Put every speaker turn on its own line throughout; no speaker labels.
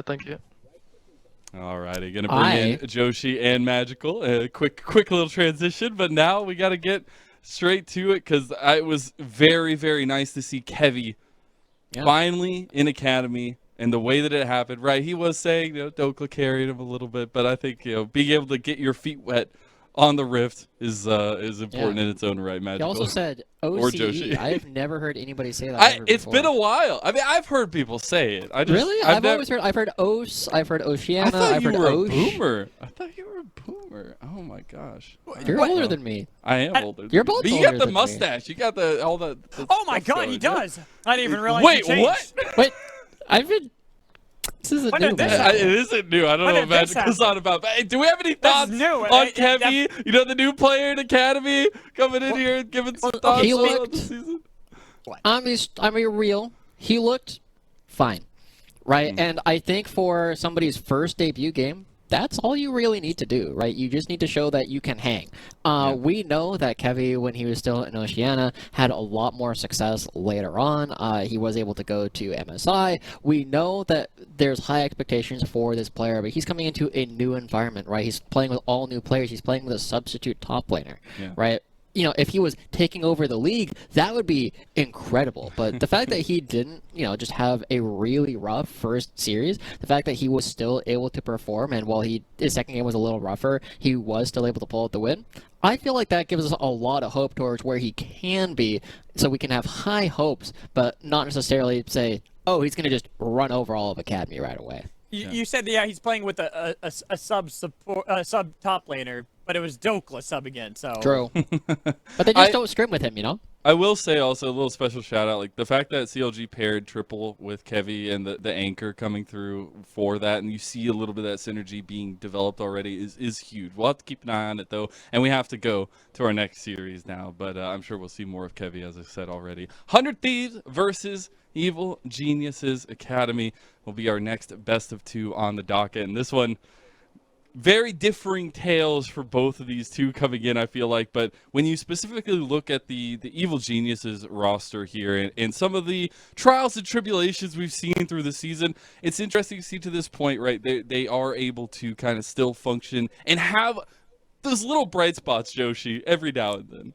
Thank you.
Alrighty, gonna bring in Joshi and Magical. Quick little transition, but now we gotta get straight to it because it was very, very nice to see Kevy finally in Academy and the way that it happened. Right, he was saying, Dokla carried him a little bit, but I think being able to get your feet wet on the Rift is important in its own right. Magical.
He also said OCE.
Or Joshi.
I have never heard anybody say that.
It's been a while. I mean, I've heard people say it.
Really? I've always heard. I've heard OS. I've heard Oceana. I've heard Osh.
Boomer. I thought you were a boomer. Oh my gosh.
You're older than me.
I am older.
You're both.
But you got the mustache. You got all the
oh my God, he does. I didn't even realize.
Wait, what?
Wait, I've been. This isn't new, man.
It isn't new. I don't know what Magical's on about. But, hey, do we have any thoughts on Kevy? The new player in Academy coming in here and giving some thoughts on the season?
I'm real. He looked fine, right? And I think for somebody's first debut game, that's all you really need to do, right? You just need to show that you can hang. We know that Kevy, when he was still in Oceania, had a lot more success later on. He was able to go to MSI. We know that there's high expectations for this player, but he's coming into a new environment, right? He's playing with all new players. He's playing with a substitute top laner, right? If he was taking over the league, that would be incredible. But the fact that he didn't, just have a really rough first series, the fact that he was still able to perform, and while his second game was a little rougher, he was still able to pull out the win. I feel like that gives us a lot of hope towards where he can be, so we can have high hopes, but not necessarily say, oh, he's going to just run over all of Academy right away.
You said, he's playing with a sub top laner, but it was Dokla sub again, so...
True. But they just don't scrim with him,
I will say also a little special shout out, like the fact that CLG paired triple with Kevy and the anchor coming through for that, and you see a little bit of that synergy being developed already is huge. We'll have to keep an eye on it though, and we have to go to our next series now, but I'm sure we'll see more of Kevy, as I said already. 100 Thieves versus Evil Geniuses Academy will be our next best of 2 on the docket, and this one, very differing tales for both of these two coming in, I feel like. But when you specifically look at the Evil Geniuses roster here and some of the trials and tribulations we've seen through the season, it's interesting to see to this point, right? They are able to kind of still function and have those little bright spots, Joshi, every now and then.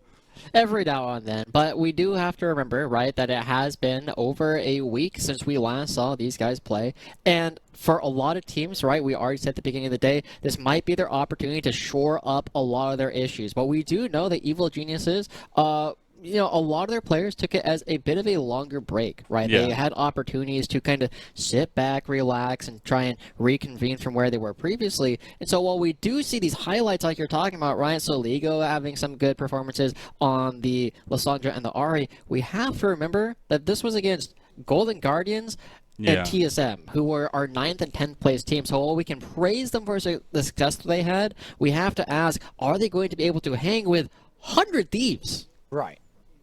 Every now and then, but we do have to remember, right, that it has been over a week since we last saw these guys play, and for a lot of teams, right, we already said at the beginning of the day, this might be their opportunity to shore up a lot of their issues, but we do know that Evil Geniuses, a lot of their players took it as a bit of a longer break, right? Yeah. They had opportunities to kind of sit back, relax, and try and reconvene from where they were previously. And so while we do see these highlights like you're talking about, Ryan Soligo having some good performances on the Lysandra and the Ahri, we have to remember that this was against Golden Guardians and TSM, who were our 9th and 10th place team. So while we can praise them for the success that they had, we have to ask, are they going to be able to hang with 100 Thieves?
Right.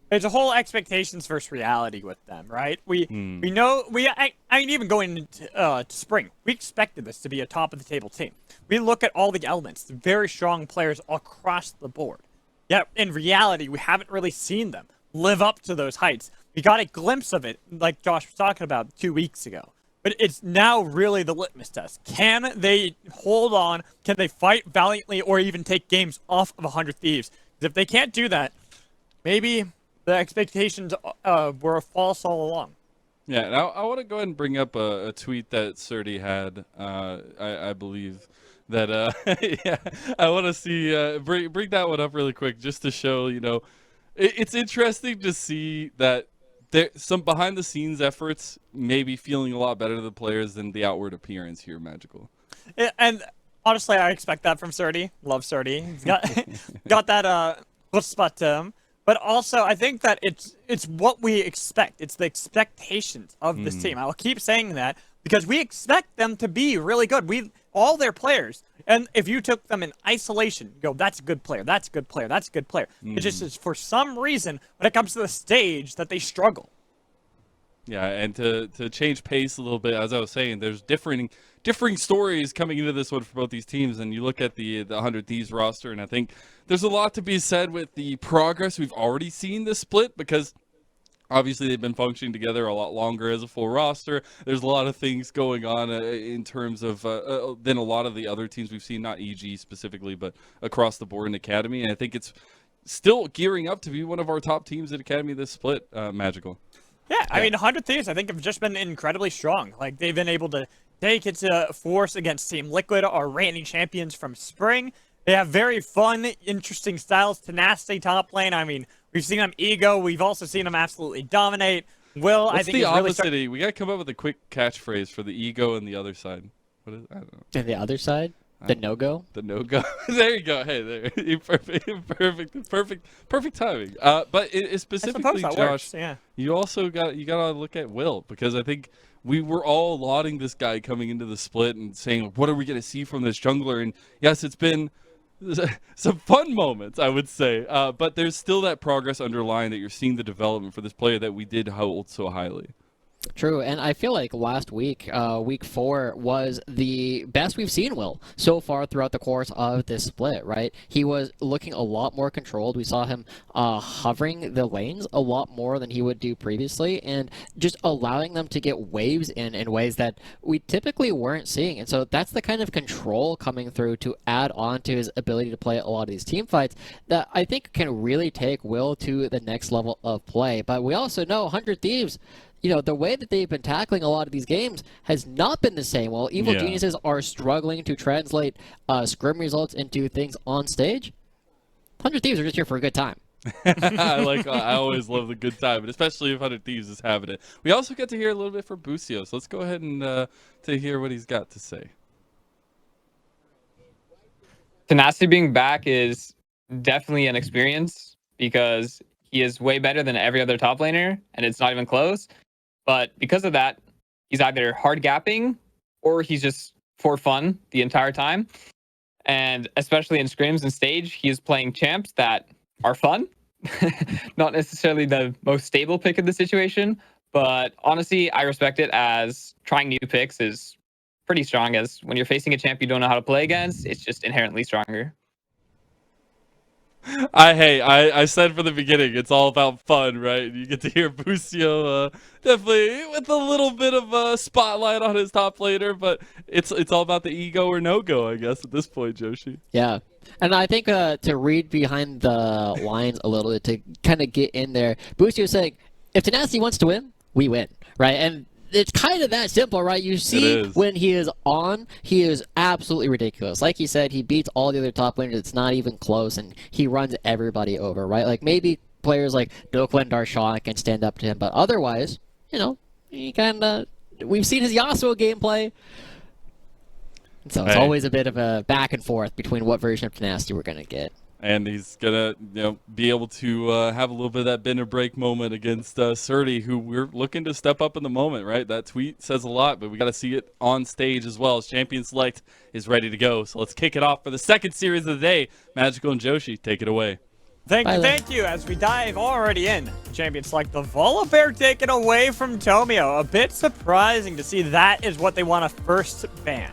There's a whole expectations versus reality with them, right? We know I mean, even going into to spring, we expected this to be a top of the table team. We look at all the elements, very strong players across the board. Yet in reality, we haven't really seen them live up to those heights. We got a glimpse of it, like Josh was talking about 2 weeks ago. But it's now really the litmus test. Can they hold on? Can they fight valiantly, or even take games off of 100 Thieves? Because if they can't do that, maybe the expectations were false all along.
Yeah, now I want to go ahead and bring up a tweet that Surdy had, I believe, that, I want to see, bring that one up really quick just to show, it's interesting to see that some behind-the-scenes efforts may be feeling a lot better to the players than the outward appearance here, Magical.
And honestly, I expect that from Surdy. Love Surdy. He's got that spot to him. But also, I think that it's what we expect. It's the expectations of this team. I'll keep saying that because we expect them to be really good. All their players, and if you took them in isolation, you go, that's a good player, that's a good player, that's a good player. It just is, for some reason, when it comes to the stage, that they struggle.
Yeah, and to change pace a little bit, as I was saying, there's differing stories coming into this one for both these teams, and you look at the 100 Thieves roster, and I think there's a lot to be said with the progress we've already seen this split, because Obviously, they've been functioning together a lot longer as a full roster. There's a lot of things going on in terms of than a lot of the other teams we've seen, not EG specifically, but across the board in Academy. And I think it's still gearing up to be one of our top teams at Academy this split, Magical.
Yeah, I mean, 100 Thieves, I think, have just been incredibly strong. Like, they've been able to take it to force against Team Liquid, our reigning champions from Spring. They have very fun, interesting styles. Tenacity top lane. I mean, we've seen them ego. We've also seen them absolutely dominate. Will,
What's
I think,
the
is really
opposite? We got to come up with a quick catchphrase for the ego and the other side. What is? I don't know.
And the other side, the no-go.
The no-go. There you go. Hey, there. Perfect timing. But specifically,
that
Josh,
works, yeah.
you also gotta look at Will, because I think we were all lauding this guy coming into the split and saying, what are we gonna see from this jungler? And yes, it's been some fun moments, I would say. But there's still that progress underlying that you're seeing the development for this player that we did hold so highly.
True, and I feel like last week, week 4, was the best we've seen Will so far throughout the course of this split, right? He was looking a lot more controlled. We saw him hovering the lanes a lot more than he would do previously, and just allowing them to get waves in ways that we typically weren't seeing. And so that's the kind of control coming through to add on to his ability to play a lot of these team fights that I think can really take Will to the next level of play. But we also know 100 Thieves, you know, the way that they've been tackling a lot of these games has not been the same. While Evil Geniuses are struggling to translate scrim results into things on stage, 100 Thieves are just here for a good time.
I always love the good time, but especially if 100 Thieves is having it. We also get to hear a little bit from Busio, so let's go ahead and to hear what he's got to say.
Tenacity being back is definitely an experience because he is way better than every other top laner, and it's not even close. But because of that, he's either hard gapping or he's just for fun the entire time. And especially in scrims and stage, he is playing champs that are fun. Not necessarily the most stable pick in the situation, but honestly, I respect it, as trying new picks is pretty strong, as when you're facing a champ you don't know how to play against, it's just inherently stronger.
I said from the beginning, it's all about fun, right? You get to hear Busio definitely with a little bit of a spotlight on his top laner, but it's all about the ego or no go, I guess, at this point, Joshi.
Yeah. And I think to read behind the lines a little bit, to kind of get in there, Busio is saying, if Tenacity wants to win, we win, right? And it's kind of that simple, right? You see when he is on, he is absolutely ridiculous. Like he said, he beats all the other top laners. It's not even close, and he runs everybody over, right? Like maybe players like Dokla and Darshawn can stand up to him, but otherwise, you know, he kind of... We've seen his Yasuo gameplay. So it's always a bit of a back and forth between what version of Tenacity we're going to get.
And he's gonna, be able to have a little bit of that bend or break moment against Surdy, who we're looking to step up in the moment, right? That tweet says a lot, but we got to see it on stage as well, as Champion Select is ready to go. So let's kick it off for the second series of the day. Magical and Joshi, take it away.
Thank you. As we dive already in, Champion Select, the Volibear taken away from Tomio. A bit surprising to see that is what they want to first ban.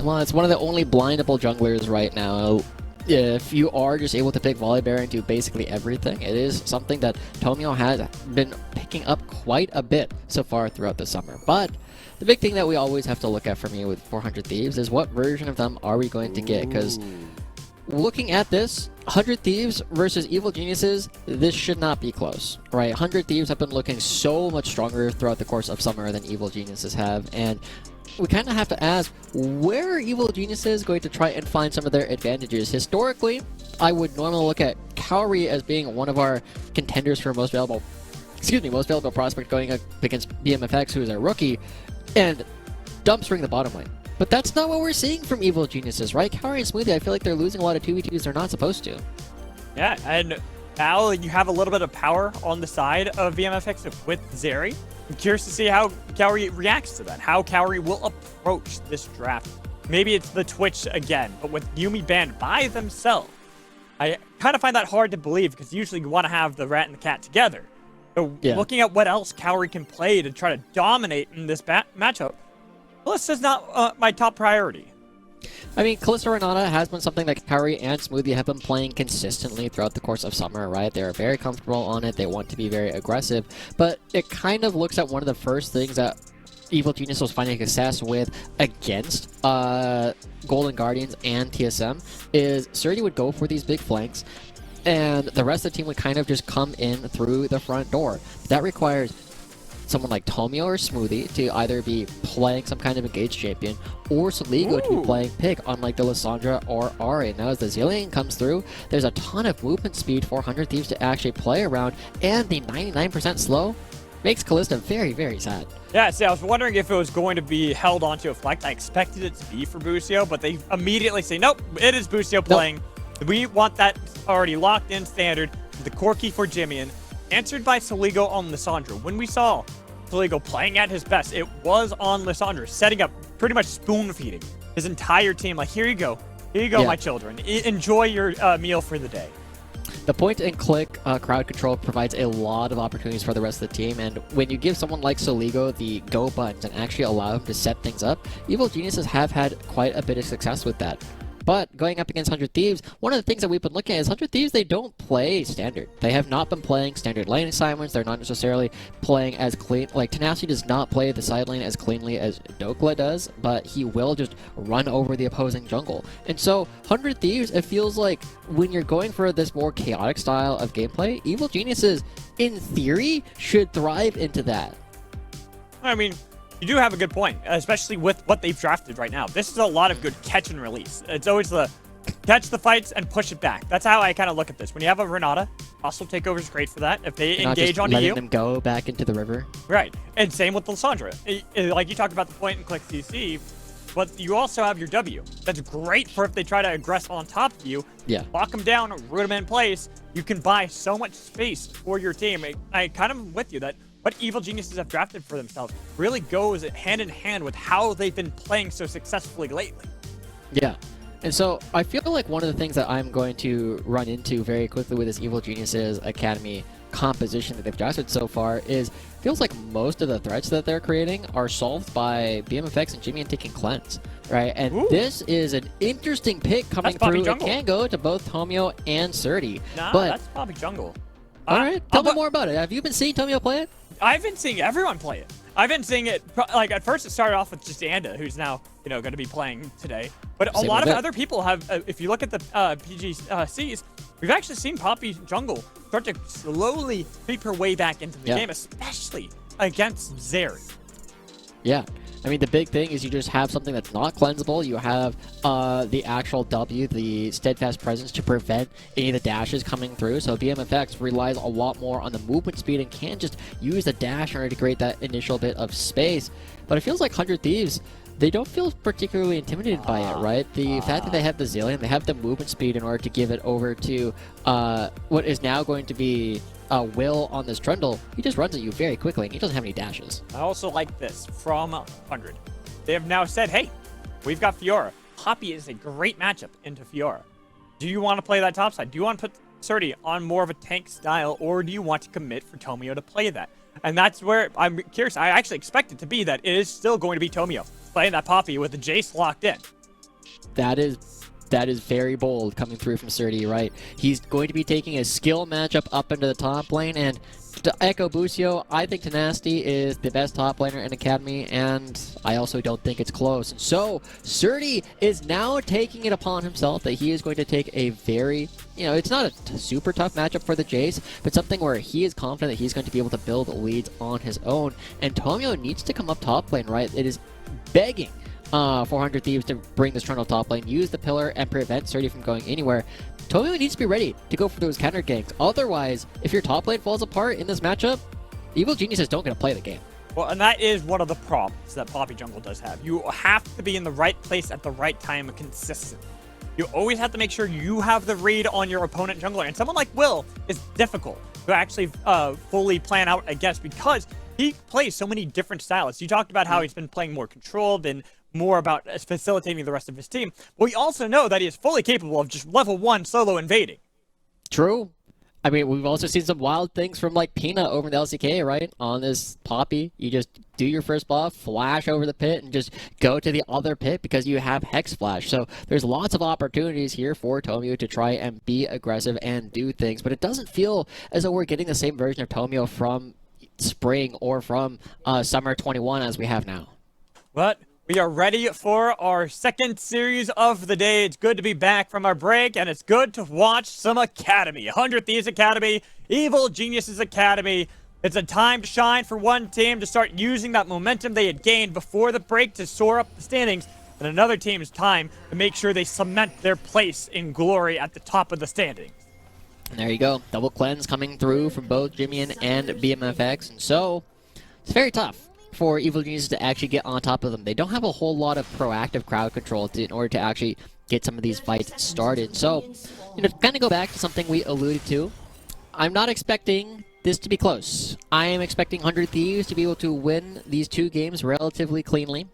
Well, it's one of the only blindable junglers right now. If you are just able to pick Volibear into basically everything, it is something that Tomio has been picking up quite a bit so far throughout the summer. But the big thing that we always have to look at for me with 400 Thieves is what version of them are we going to get? Because looking at this, 100 Thieves versus Evil Geniuses, this should not be close, right? 100 Thieves have been looking so much stronger throughout the course of summer than Evil Geniuses have, and we kind of have to ask, where are Evil Geniuses going to try and find some of their advantages? Historically, I would normally look at Cowrie as being one of our contenders for most valuable prospect going up against BMFX, who is a rookie, and dumpstering the bottom lane. But that's not what we're seeing from Evil Geniuses, right? Cowrie and Smoothie, I feel like they're losing a lot of 2v2s they're not supposed to.
Yeah, and now you have a little bit of power on the side of BMFX with Zeri. I'm curious to see how Cowrie reacts to that, how Cowrie will approach this draft. Maybe it's the Twitch again, but with Yuumi banned by themselves, I kind of find that hard to believe, because usually you want to have the rat and the cat together. So looking at what else Cowrie can play to try to dominate in this matchup, well, this is not my top priority.
I mean, Kalista Renata has been something that Kairi and Smoothie have been playing consistently throughout the course of summer, right? They're very comfortable on it. They want to be very aggressive, but it kind of looks at one of the first things that Evil Genius was finding success with against Golden Guardians and TSM is Surdy would go for these big flanks, and the rest of the team would kind of just come in through the front door. That requires someone like Tomio or Smoothie to either be playing some kind of engaged champion or Soligo to be playing pick, unlike the Lissandra or Ari. Now as the Zillion comes through, there's a ton of movement speed for 100 Thieves to actually play around, and the 99% slow makes Kalista very, very sad.
Yeah, see, I was wondering if it was going to be held onto a flex. I expected it to be for Busio, but they immediately say, nope, it is Busio playing. We want that already locked in standard. The Corki for Jimmian, answered by Soligo on Lissandra. When we saw Soligo playing at his best, it was on Lissandra, setting up, pretty much spoon-feeding his entire team. Like, here you go, my children. Enjoy your meal for the day.
The point-and-click crowd control provides a lot of opportunities for the rest of the team, and when you give someone like Soligo the go buttons and actually allow him to set things up, Evil Geniuses have had quite a bit of success with that. But going up against 100 Thieves, one of the things that we've been looking at is 100 Thieves, they don't play standard. They have not been playing standard lane assignments. They're not necessarily playing as clean. Like, Tenacity does not play the side lane as cleanly as Dokla does, but he will just run over the opposing jungle. And so, 100 Thieves, it feels like when you're going for this more chaotic style of gameplay, Evil Geniuses, in theory, should thrive into that.
I mean, you do have a good point, especially with what they've drafted right now. This is a lot of good catch and release. It's always the catch the fights and push it back. That's how I kind of look at this. When you have a Renata, hostile takeover is great for that. If they engage onto you,
them go back into the river.
Right. And same with Lissandra. Like you talked about the point and click CC, but you also have your W. That's great for if they try to aggress on top of you.
Yeah.
Lock them down, root them in place. You can buy so much space for your team. I kind of am with you that what Evil Geniuses have drafted for themselves really goes hand in hand with how they've been playing so successfully lately.
Yeah. And so I feel like one of the things that I'm going to run into very quickly with this Evil Geniuses Academy composition that they've drafted so far is feels like most of the threats that they're creating are solved by BMFX and Jimmy and taking cleanse, right? And this is an interesting pick coming through. It can go to both Tomio and Surdy.
Nah,
but
that's Poppy Jungle.
All right, tell me more about it. Have you been seeing Tomio play it?
I've been seeing everyone play it. I've been seeing it, like, at first it started off with just Anda, who's now, going to be playing today. But a lot of other people have, if you look at the PGCs, we've actually seen Poppy Jungle start to slowly creep her way back into the game, especially against Zeri.
Yeah. I mean, the big thing is you just have something that's not cleansable. You have the actual W, the steadfast presence, to prevent any of the dashes coming through. So BMFX relies a lot more on the movement speed and can just use the dash in order to create that initial bit of space. But it feels like 100 Thieves, they don't feel particularly intimidated by it, right? The fact that they have the Zillion, they have the movement speed in order to give it over to what is now going to be Will on this Trundle. He just runs at you very quickly, and he doesn't have any dashes.
I also like this from 100. They have now said, hey, we've got Fiora. Poppy is a great matchup into Fiora. Do you want to play that top side? Do you want to put Surdy on more of a tank style, or do you want to commit for Tomio to play that? And that's where I'm curious. I actually expect it to be that it is still going to be Tomio playing that Poppy with the Jace locked in.
That is very bold coming through from Surdy, right? He's going to be taking a skill matchup up into the top lane, and to echo Busio, I think Tenacity is the best top laner in Academy, and I also don't think it's close. And so, Surdy is now taking it upon himself that he is going to take a very, it's not a super tough matchup for the Jace, but something where he is confident that he's going to be able to build leads on his own, and Tomio needs to come up top lane, right? It is begging 400 Thieves to bring this Trundle top lane, use the pillar, and prevent Surdy from going anywhere. Tomio needs to be ready to go for those counter ganks. Otherwise, if your top lane falls apart in this matchup, Evil Geniuses don't get to play the game.
Well, and that is one of the problems that Poppy Jungle does have. You have to be in the right place at the right time consistently. You always have to make sure you have the read on your opponent jungler. And someone like Will is difficult to actually fully plan out against because he plays so many different styles. You talked about how he's been playing more controlled and more about facilitating the rest of his team. But we also know that he is fully capable of just level 1 solo invading.
True. I mean, we've also seen some wild things from like Peanut over in the LCK, right? On this Poppy, you just do your first buff, flash over the pit, and just go to the other pit because you have Hex Flash. So there's lots of opportunities here for Tomio to try and be aggressive and do things, but it doesn't feel as though we're getting the same version of Tomio from spring or from summer 21 as we have now.
But we are ready for our second series of the day. It's good to be back from our break, and it's good to watch some Academy. 100 Thieves Academy, Evil Geniuses Academy. It's a time to shine for one team to start using that momentum they had gained before the break to soar up the standings, and another team's time to make sure they cement their place in glory at the top of the standings.
And there you go. Double cleanse coming through from both Jimmian and BMFX, and so it's very tough for Evil Geniuses to actually get on top of them. They don't have a whole lot of proactive crowd control in order to actually get some of these fights started. So, to kind of go back to something we alluded to, I'm not expecting this to be close. I am expecting 100 Thieves to be able to win these two games relatively cleanly,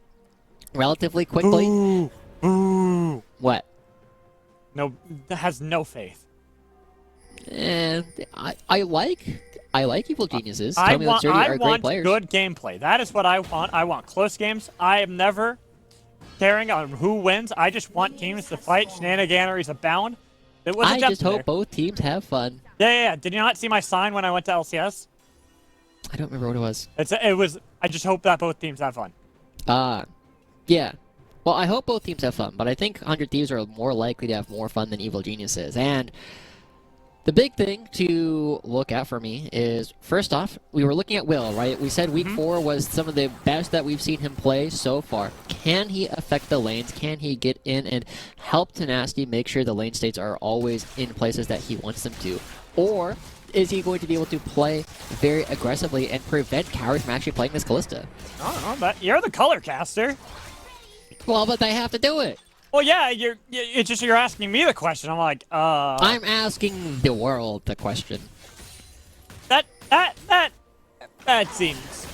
relatively quickly.
Ooh. Ooh.
What?
No, that has no faith.
And I like Evil Geniuses. Tomio and Surdy are great players.
Good gameplay. That is what I want. I want close games. I am never caring on who wins. I just want teams to fight. Shenaniganeries abound.
I just hope both teams have fun.
Yeah. Did you not see my sign when I went to LCS?
I don't remember what it was.
It was. I just hope that both teams have fun.
Yeah. Well, I hope both teams have fun, but I think 100 Thieves are more likely to have more fun than Evil Geniuses. And the big thing to look at for me is, first off, we were looking at Will, right? We said week 4 was some of the best that we've seen him play so far. Can he affect the lanes? Can he get in and help Tenacity make sure the lane states are always in places that he wants them to? Or is he going to be able to play very aggressively and prevent Cowrie from actually playing this Callista?
I don't know, but you're the color caster.
Well, but they have to do it.
Well, yeah, it's just you're asking me the question. I'm like,
I'm asking the world the question.
That seems.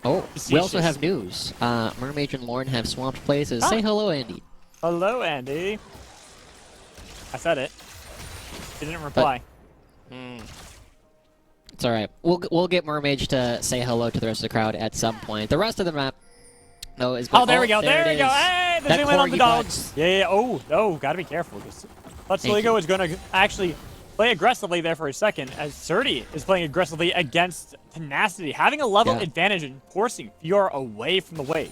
Oh,
facetious.
we also have news. Mermage and Lauren have swapped places. Say hello, Andy.
Hello, Andy. I said it. He didn't reply.
It's all right. We'll get Mermage to say hello to the rest of the crowd at some point. The rest of the map. No, is
oh, there we go. There we go. Hey, there's anyone on the dogs.
Butts.
Yeah. Oh, gotta be careful. Let's Ligo is gonna actually play aggressively there for a second, as Surdy is playing aggressively against Tenacity, having a level advantage and forcing Fiora away from the wave.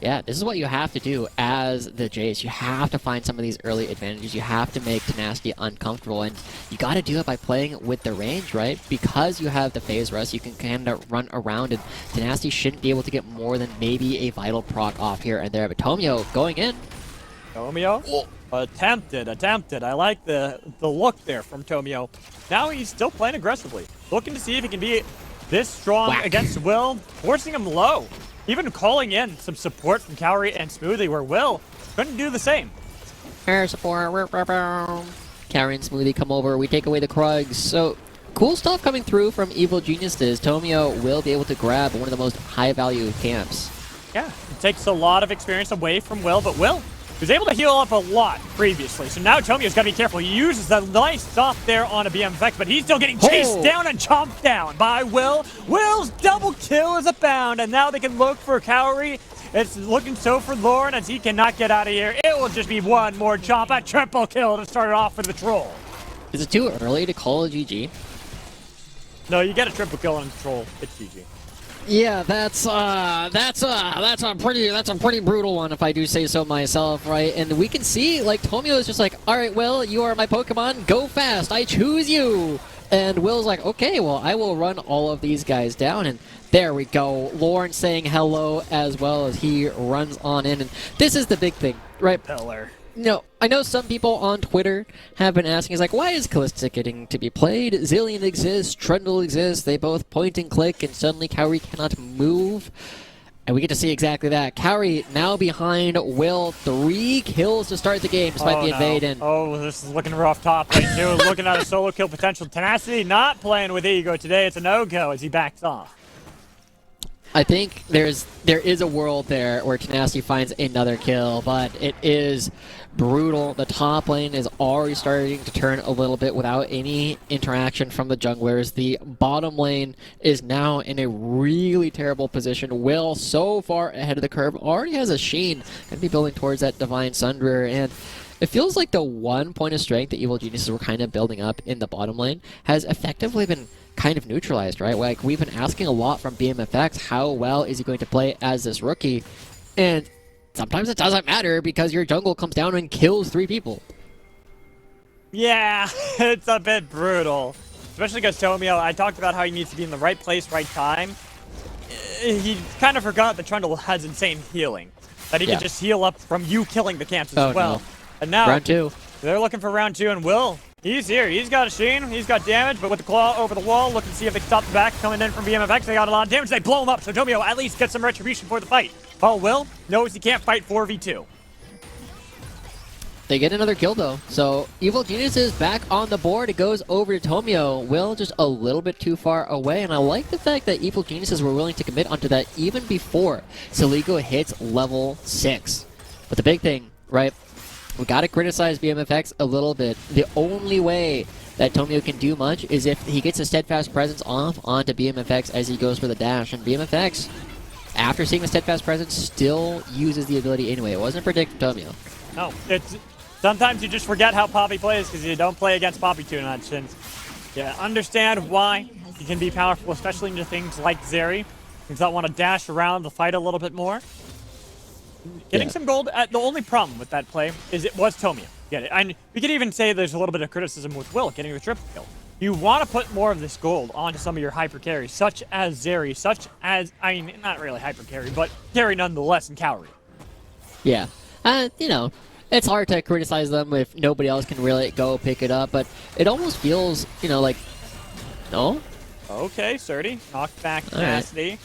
Yeah, this is what you have to do as the Jace. You have to find some of these early advantages. You have to make Tenacity uncomfortable, and you got to do it by playing with the range, right? Because you have the phase rest, you can kind of run around, and Tenacity shouldn't be able to get more than maybe a vital proc off here and there. But Tomio going in.
Tomio? Oh. Attempted. I like the look there from Tomio. Now he's still playing aggressively, looking to see if he can be this strong against Will, forcing him low. Even calling in some support from Cowrie and Smoothie, where Will couldn't do the same.
Air support. Cowrie and Smoothie come over. We take away the Krugs. So, cool stuff coming through from Evil Geniuses. Tomio will be able to grab one of the most high-value camps.
Yeah, it takes a lot of experience away from Will, but Will was able to heal up a lot previously. So now Tomio's got to be careful. He uses that nice stop there on a BMFX, but he's still getting chased down and chomped down by Will. Will's double kill is abound, and now they can look for Cowrie. It's looking so for Lauren as he cannot get out of here. It will just be one more chomp, a triple kill to start it off for the troll.
Is it too early to call a GG?
No, you get a triple kill on troll. It's GG.
Yeah, that's a pretty brutal one, if I do say so myself, right? And we can see, like, Tomio is just like, all right, Will, you are my Pokemon, go fast, I choose you. And Will's like, okay, well, I will run all of these guys down, and there we go. Lauren saying hello as well as he runs on in, and this is the big thing, right?
Pillar.
No, I know some people on Twitter have been asking, like, why is Callista getting to be played? Zillion exists, Trundle exists, they both point and click, and suddenly Cowrie cannot move. And we get to see exactly that. Cowrie now behind Will, 3 kills to start the game, despite the invade. And
oh, this is looking rough top lane too. Looking at a solo kill potential. Tenacity not playing with Ego today. It's a no-go as he backs off.
I think there is a world there where Tenacity finds another kill, but it is brutal. The top lane is already starting to turn a little bit without any interaction from the junglers. The bottom lane is now in a really terrible position. Will, so far ahead of the curve, already has a Sheen, going to be building towards that Divine Sunderer, and it feels like the one point of strength that Evil Geniuses were kind of building up in the bottom lane has effectively been kind of neutralized, right? Like, we've been asking a lot from BMFX, how well is he going to play as this rookie? And sometimes it doesn't matter because your jungle comes down and kills 3 people.
Yeah, it's a bit brutal. Especially because Tomio, I talked about how he needs to be in the right place, right time. He kind of forgot that Trundle has insane healing. That he can just heal up from you killing the camps as well.
No.
And now,
Round 2.
they're looking for round 2, and Will, he's here. He's got a Sheen, he's got damage, but with the claw over the wall, looking to see if they can stop the back coming in from BMFX. They got a lot of damage. They blow him up, so Tomio at least gets some retribution for the fight. While Will knows he can't fight 4v2.
They get another kill though. So Evil Genius is back on the board. It goes over to Tomio. Will just a little bit too far away. And I like the fact that Evil Geniuses were willing to commit onto that even before Saligo hits level 6. But the big thing, right? We gotta criticize BMFX a little bit. The only way that Tomio can do much is if he gets a Steadfast Presence off onto BMFX as he goes for the dash. And BMFX, after seeing the Steadfast Presence, still uses the ability anyway. It wasn't predicted from Tomio.
No, it's sometimes you just forget how Poppy plays because you don't play against Poppy too much. And yeah, understand why he can be powerful, especially into things like Zeri. Things that want to dash around the fight a little bit more. Getting some gold. The only problem with that play is it was Tomio. Get it? And we could even say there's a little bit of criticism with Will getting the triple kill. You want to put more of this gold onto some of your hyper carries, such as Zeri, such as, I mean, not really hyper carry, but carry nonetheless in Cowrie.
Yeah. You know, it's hard to criticize them if nobody else can really go pick it up, but it almost feels, you know, like, no?
Okay, Surdy. Knocked back
All
Tenacity.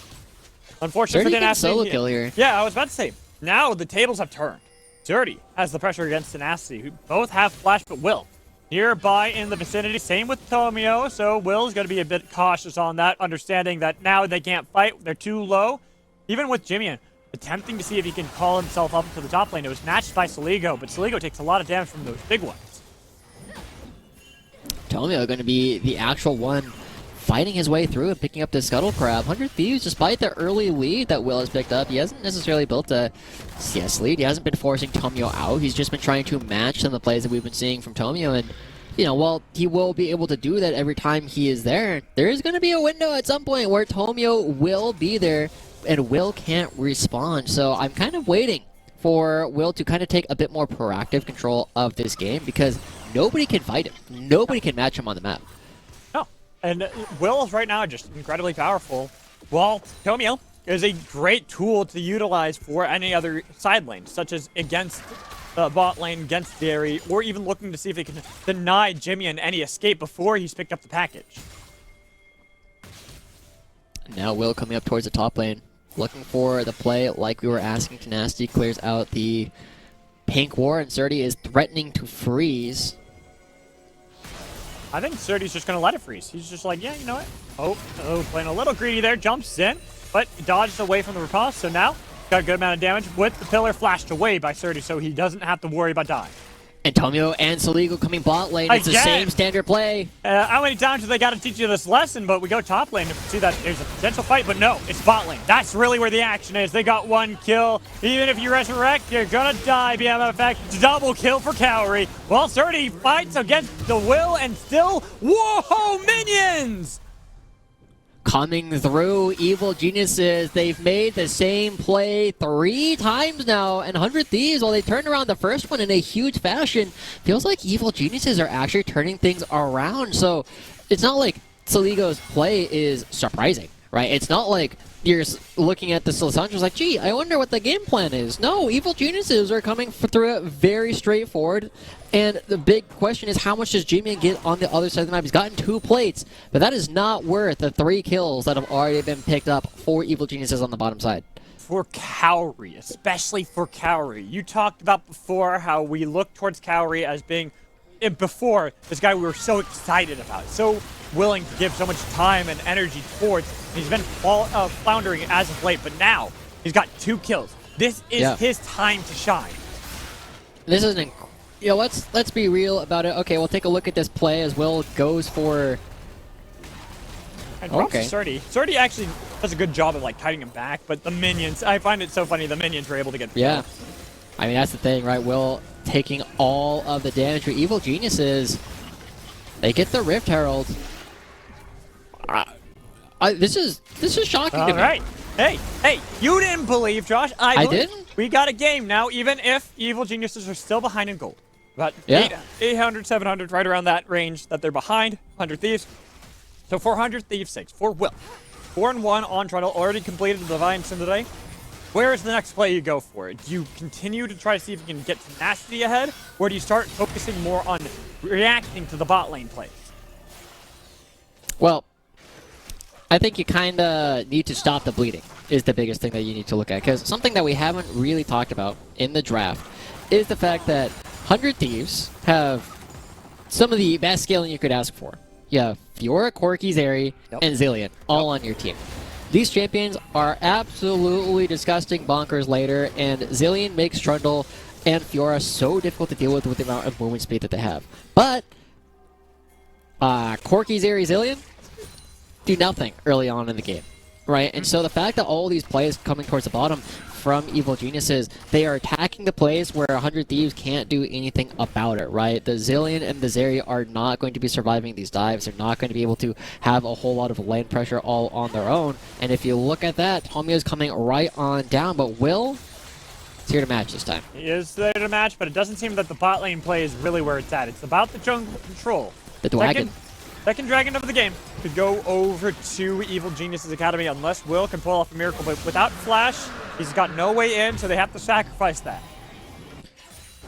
Unfortunately for
Surdy gets
Tenacity.
solo kill here.
Yeah, I was about to say, now the tables have turned. Surdy has the pressure against Tenacity, who both have flash, but Will nearby in the vicinity. Same with Tomio, so Will's going to be a bit cautious on that, understanding that now they can't fight. They're too low. Even with Jimmy attempting to see if he can call himself up to the top lane. It was matched by Saligo, but Saligo takes a lot of damage from those big ones.
Tomio going to be the actual one fighting his way through and picking up the Scuttle Crab. 100 Thieves, despite the early lead that Will has picked up, he hasn't necessarily built a CS lead. He hasn't been forcing Tomio out. He's just been trying to match some of the plays that we've been seeing from Tomio. And, you know, while he will be able to do that every time he is there, there is going to be a window at some point where Tomio will be there and Will can't respond. So I'm kind of waiting for Will to kind of take a bit more proactive control of this game because nobody can fight him. Nobody can match him on the map.
And Will is right now just incredibly powerful, while Tomio is a great tool to utilize for any other side lane, such as against the bot lane, against Derry, or even looking to see if they can deny Jimmy any escape before he's picked up the package.
Now Will coming up towards the top lane, looking for the play like we were asking. Tenacity clears out the pink ward, and Surdy is threatening to freeze.
I think Surdy's just going to let it freeze. He's just like, yeah, you know what? Oh, playing a little greedy there. Jumps in, but dodges away from the riposte. So now, got a good amount of damage with the pillar flashed away by Surdy, so he doesn't have to worry about dying.
And Tomio and Saligo coming bot lane. It's the same standard play.
How many times do they got to teach you this lesson? But we go top lane to see that there's a potential fight. But no, it's bot lane. That's really where the action is. They got one kill. Even if you resurrect, you're going to die. BMFX, double kill for Cowrie. Well, Surdy fights against the Will and still, whoa, minions!
Coming through, Evil Geniuses. They've made the same play 3 times now, and 100 Thieves, while they turned around the first one in a huge fashion, feels like Evil Geniuses are actually turning things around. So it's not like Saligo's play is surprising, right? It's not like you're looking at the Slisandra's like, gee, I wonder what the game plan is. No, Evil Geniuses are coming through it very straightforward. And the big question is, how much does Jimmy get on the other side of the map? He's gotten 2 plates, but that is not worth the 3 kills that have already been picked up for Evil Geniuses on the bottom side.
For Cowrie, especially for Cowrie. You talked about before how we look towards Cowrie as being, before, this guy we were so excited about. So willing to give so much time and energy towards. He's been floundering as of late, but now he's got 2 kills. This is his time to shine.
This is an, let's be real about it. Okay, we'll take a look at this play as Will goes for.
And Surdy actually does a good job of like kiting him back, but the minions, I find it so funny. The minions were able to get.
Yeah, I mean that's the thing, right? Will taking all of the damage for Evil Geniuses. They get the Rift Herald. This is shocking to me.
All right. Hey, you didn't believe, Josh. I
didn't.
We got a game now, even if Evil Geniuses are still behind in gold. About 800, 700, right around that range that they're behind. 100 Thieves. So 400 Thieves 6 for Will. 4-1 on Trundle. Already completed the Divine Sim today. Where is the next play you go for? Do you continue to try to see if you can get Tenacity ahead? Or do you start focusing more on reacting to the bot lane plays?
Well, I think you kind of need to stop the bleeding is the biggest thing that you need to look at. Because something that we haven't really talked about in the draft is the fact that 100 Thieves have some of the best scaling you could ask for. You have Fiora, Corki, Zeri, and Zilean all on your team. These champions are absolutely disgusting bonkers later, and Zilean makes Trundle and Fiora so difficult to deal with the amount of movement speed that they have. But Corki, Zeri, Zilean do nothing early on in the game, right? And so the fact that all these plays coming towards the bottom from Evil Geniuses, they are attacking the plays where 100 Thieves can't do anything about it, right? The Zilean and the Zeri are not going to be surviving these dives. They're not going to be able to have a whole lot of lane pressure all on their own. And if you look at that, Tomio's coming right on down, but Will is here to match this time.
He is there to match, but it doesn't seem that the bot lane play is really where it's at. It's about the jungle control.
The Dragon.
Second dragon of the game could go over to Evil Geniuses Academy unless Will can pull off a miracle. But without Flash, he's got no way in, so they have to sacrifice that.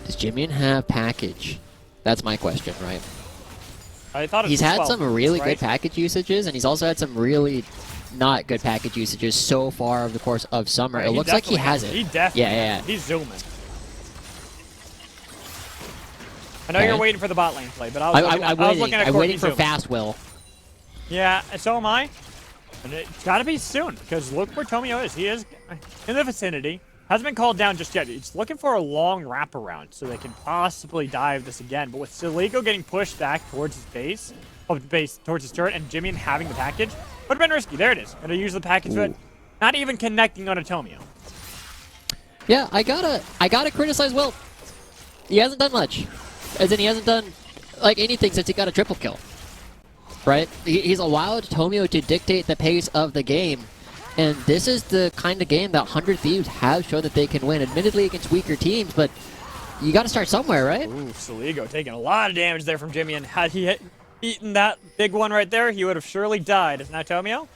Does Jimian have package? That's my question, right?
I thought
he's had some really good package usages, and he's also had some really not good package usages so far over the course of summer. It looks like he has it.
He definitely He's zooming. I know you're waiting for the bot lane play, but I was looking at
I'm waiting for
zoom.
fast Will.
Yeah, so am I. And it's got to be soon, because look where Tomio is. He is in the vicinity. Hasn't been called down just yet. He's looking for a long wraparound so they can possibly dive this again. But with Siligo getting pushed back towards his base, towards his turret, and Jimian having the package, would have been risky. There it is. Gonna use the package, but not even connecting on a Tomio.
Yeah, I gotta criticize Will. He hasn't done much. As in, he hasn't done like anything since he got a triple kill. Right? He's allowed Tomio to dictate the pace of the game. And this is the kind of game that 100 Thieves have shown that they can win. Admittedly against weaker teams, but you got to start somewhere, right?
Ooh, Siligo taking a lot of damage there from Jimian. Had he eaten that big one right there, he would have surely died. Is now Tomio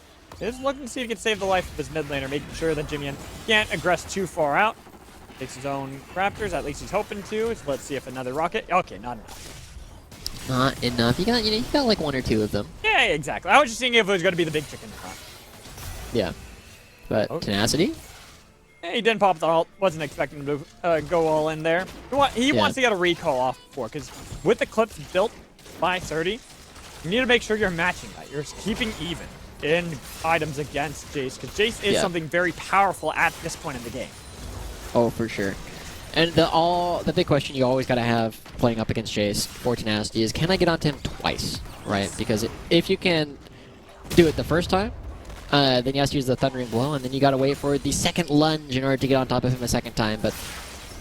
is looking to see if he can save the life of his mid laner, making sure that Jimian can't aggress too far out. Takes his own Raptors, at least he's hoping to. So let's see if another rocket. Okay, not enough.
Not enough. You got like 1 or 2 of them.
Yeah, exactly. I was just seeing if it was going to be the big chicken.
Yeah. But Tenacity?
Yeah, he didn't pop the ult. Wasn't expecting him to go all in there. He wants to get a recall off before, because with the clips built by 30, you need to make sure you're matching that. You're keeping even in items against Jace, because Jace is something very powerful at this point in the game.
Oh, for sure. And the big question you always got to have playing up against Jace for Tenacity is, can I get onto him twice, right? Because if you can do it the first time, then you have to use the Thundering Blow, and then you got to wait for the second lunge in order to get on top of him a second time. But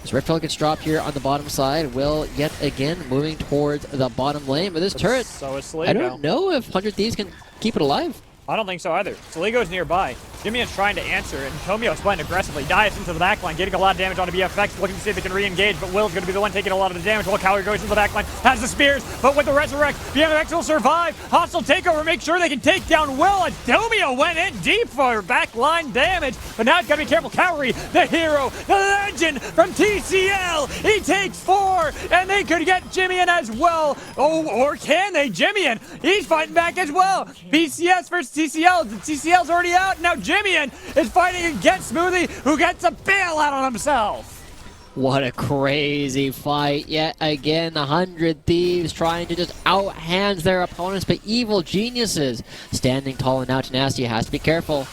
this Rift Herald gets dropped here on the bottom side. Will yet again moving towards the bottom lane, but this turret,
so is Siligo.
I don't know if 100 Thieves can keep it alive.
I don't think so either. Siligo's nearby. Jimian's trying to answer, and Tomio's playing aggressively. Dives into the backline, getting a lot of damage onto BFX, looking to see if they can re-engage, but Will's going to be the one taking a lot of the damage while Cowrie goes into the backline, has the spears, but with the resurrect, BFX will survive. Hostile takeover, make sure they can take down Will, and Tomio went in deep for backline damage, but now it's got to be careful. Cowrie, the hero, the legend from TCL, he takes 4, and they could get Jimian as well. Oh, or can they? Jimian, he's fighting back as well. BCS versus TCL. The TCL's already out. Now Jimian is fighting against Smoothie, who gets a bailout on himself.
What a crazy fight yet again. 100 Thieves trying to just outhand their opponents, but Evil Geniuses standing tall, and now Tenacity has to be careful.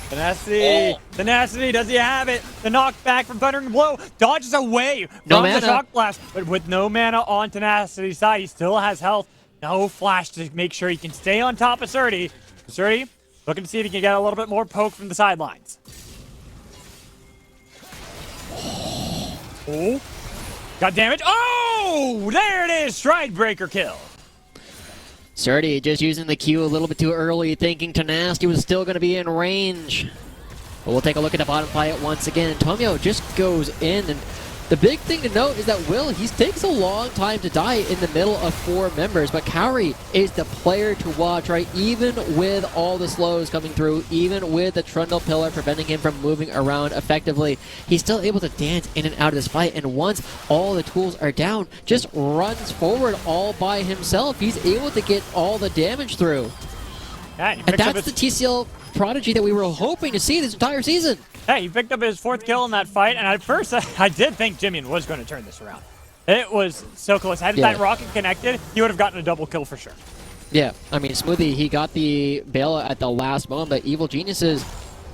Tenacity! Tenacity, does he have it? The knockback from Thundering Blow dodges away
No
from
mana.
the Shock Blast, but with no mana on Tenacity's side, he still has health. No flash to make sure he can stay on top of Surdy. Surdy looking to see if he can get a little bit more poke from the sidelines. Oh, got damage. Oh, there it is, Stride Breaker kill.
Surdy just using the Q a little bit too early, thinking Tenacity was still going to be in range. But we'll take a look at the bottom fight once again. Tomio just goes in, and the big thing to note is that Will, he takes a long time to die in the middle of 4 members, but Kaori is the player to watch, right? Even with all the slows coming through, even with the Trundle Pillar preventing him from moving around effectively, he's still able to dance in and out of this fight, and once all the tools are down, just runs forward all by himself. He's able to get all the damage through.
Yeah, he
And
picks up
that's
his-
the TCL prodigy that we were hoping to see this entire season.
Yeah, he picked up his 4th kill in that fight, and at first I did think Jimmy was going to turn this around. It was so close. Had that rocket connected, he would have gotten a double kill for sure.
Yeah, I mean, Smoothie, he got the bail at the last moment, but Evil Geniuses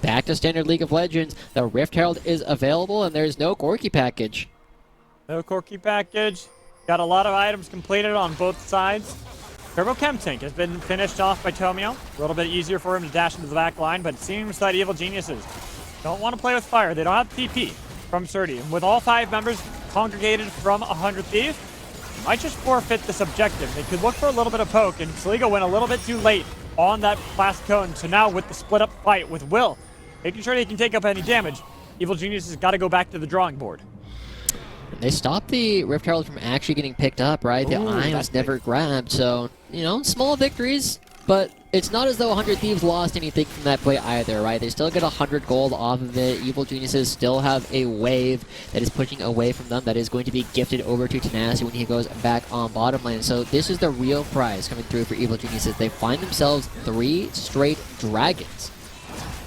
back to standard League of Legends. The Rift Herald is available, and there's no Corki package.
No Corki package. Got a lot of items completed on both sides. Turbo Chem Tank has been finished off by Tomio. A little bit easier for him to dash into the back line, but it seems that Evil Geniuses don't want to play with fire. They don't have TP from Surdy. And with all 5 members congregated from 100 Thieves, might just forfeit this objective. They could look for a little bit of poke, and Sligo went a little bit too late on that last cone. So now with the split up fight with Will, making sure they can take up any damage, Evil Genius has got to go back to the drawing board.
They stopped the Rift Herald from actually getting picked up, right? The
Ooh,
eye
that's
was never grabbed, so, you know, small victories, but it's not as though 100 Thieves lost anything from that play either, right? They still get 100 gold off of it. Evil Geniuses still have a wave that is pushing away from them that is going to be gifted over to Tenacity when he goes back on bottom lane. So this is the real prize coming through for Evil Geniuses. They find themselves 3 straight dragons.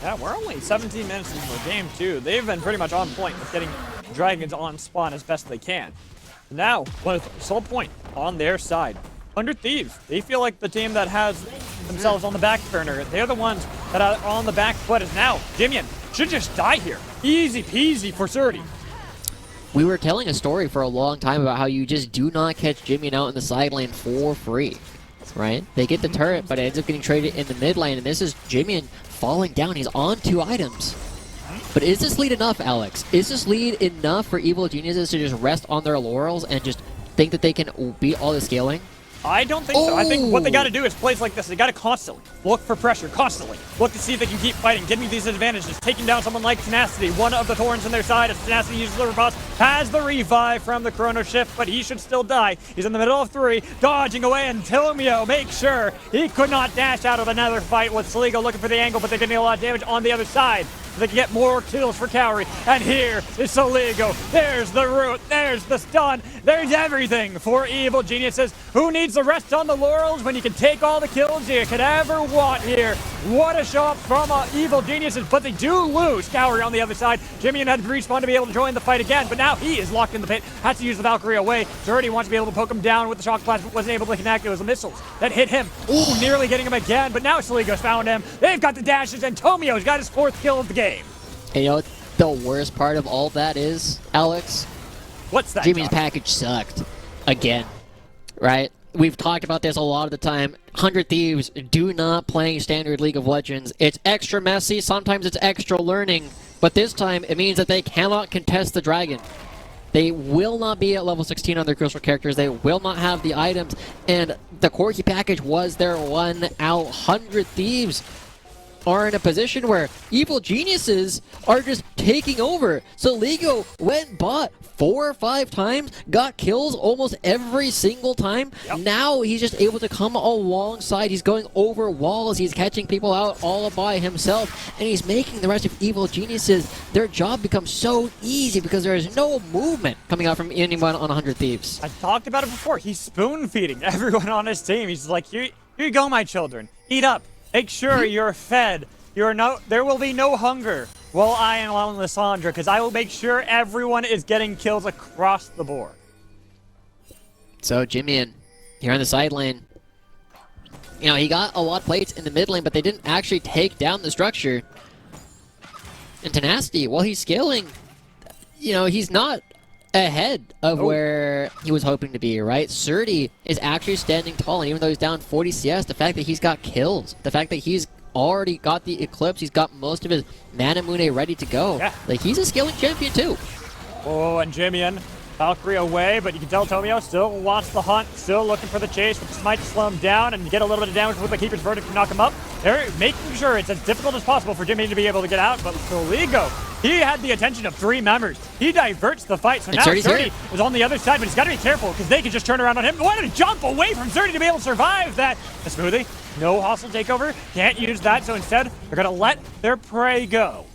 Yeah, we're only 17 minutes into the game, too. They've been pretty much on point with getting dragons on spawn as best they can. Now, with sole point on their side, 100 Thieves, they feel like the team that has themselves on the back burner. They're the ones that are on the back foot. Is now Jimian should just die here. Easy peasy for Surdy.
We were telling a story for a long time about how you just do not catch Jimian out in the side lane for free, right? They get the turret, but it ends up getting traded in the mid lane, and this is Jimian falling down. He's on 2 items. But is this lead enough, Alex? Is this lead enough for Evil Geniuses to just rest on their laurels and just think that they can beat all the scaling?
I don't think so. I think what they got to do is plays like this. They got to constantly look for pressure, constantly look to see if they can keep fighting, getting these advantages, taking down someone like Tenacity. One of the thorns in their side as Tenacity uses the riposte, has the revive from the Chrono Shift, but he should still die. He's in the middle of 3, dodging away, and Tomio make sure he could not dash out of another fight with Sligo looking for the angle, but they're getting a lot of damage on the other side. They can get more kills for Kaori. And here is Sligo. There's the root. There's the stun. There's everything for Evil Geniuses. Who needs to rest on the laurels when you can take all the kills you could ever want here? What a shot from Evil Geniuses, but they do lose Kaori on the other side. Jimian had to respawn to be able to join the fight again, but now he is locked in the pit. Has to use the Valkyrie away. Zerdy wants to be able to poke him down with the shock blast, but wasn't able to connect. It was the missiles that hit him. Ooh, nearly getting him again, but now Sligo's found him. They've got the dashes, and Tomio's got his 4th kill of the game.
And you know what the worst part of all that is, Alex?
What's that?
Jimmy's
Josh?
package sucked. Again. Right? We've talked about this a lot of the time. 100 Thieves do not play standard League of Legends. It's extra messy, sometimes it's extra learning, but this time it means that they cannot contest the dragon. They will not be at level 16 on their crucial characters. They will not have the items, and the Corki package was their one out. 100 Thieves are in a position where Evil Geniuses are just taking over. So Ligo went bot 4 or 5 times, got kills almost every single time.
Yep.
Now he's just able to come alongside. He's going over walls. He's catching people out all by himself. And he's making the rest of Evil Geniuses, their job becomes so easy because there is no movement coming out from anyone on 100 Thieves.
I talked about it before. He's spoon-feeding everyone on his team. He's like, here you go, my children. Eat up. Make sure you're fed. There will be no hunger Well, I am on Lissandra because I will make sure everyone is getting kills across the board.
So Jimmy here on the side lane, you know, he got a lot of plates in the mid lane, but they didn't actually take down the structure. And Tenacity, while he's scaling, you know, he's not ahead of where he was hoping to be, right? Surdy is actually standing tall, and even though he's down 40 CS, the fact that he's got kills, the fact that he's already got the Eclipse, he's got most of his Manamune ready to go.
Yeah.
Like, he's a scaling champion too.
Oh, and Jimian, Valkyrie away, but you can tell Tomio still wants the hunt, still looking for the chase, which might slow him down and get a little bit of damage with the Keeper's Verdict to knock him up. They're making sure it's as difficult as possible for Jimmy to be able to get out, but Soligo, he had the attention of 3 members. He diverts the fight, so now Surdy is on the other side, but he's got to be careful because they can just turn around on him. What a jump away from Surdy to be able to survive that. A Smoothie, no hostile takeover, can't use that, so instead they're going to let their prey go.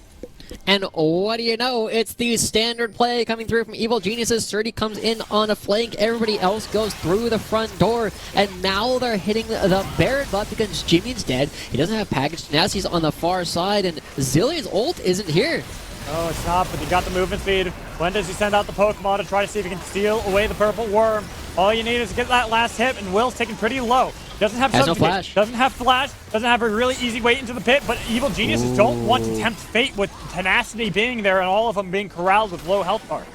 And what do you know? It's the standard play coming through from Evil Geniuses. Surdy comes in on a flank. Everybody else goes through the front door. And now they're hitting the Baron butt because Jimmy's dead. He doesn't have package. Nasty's on the far side. And Zillion's ult isn't here.
Oh, it's not, but he got the movement speed. When does he send out the Pokemon to try to see if he can steal away the purple worm? All you need is to get that last hit, and Will's taken pretty low. Doesn't have
no flash.
Doesn't have flash. Doesn't have a really easy way into the pit. But Evil Geniuses don't want to tempt fate with Tenacity being there and all of them being corralled with low health bars.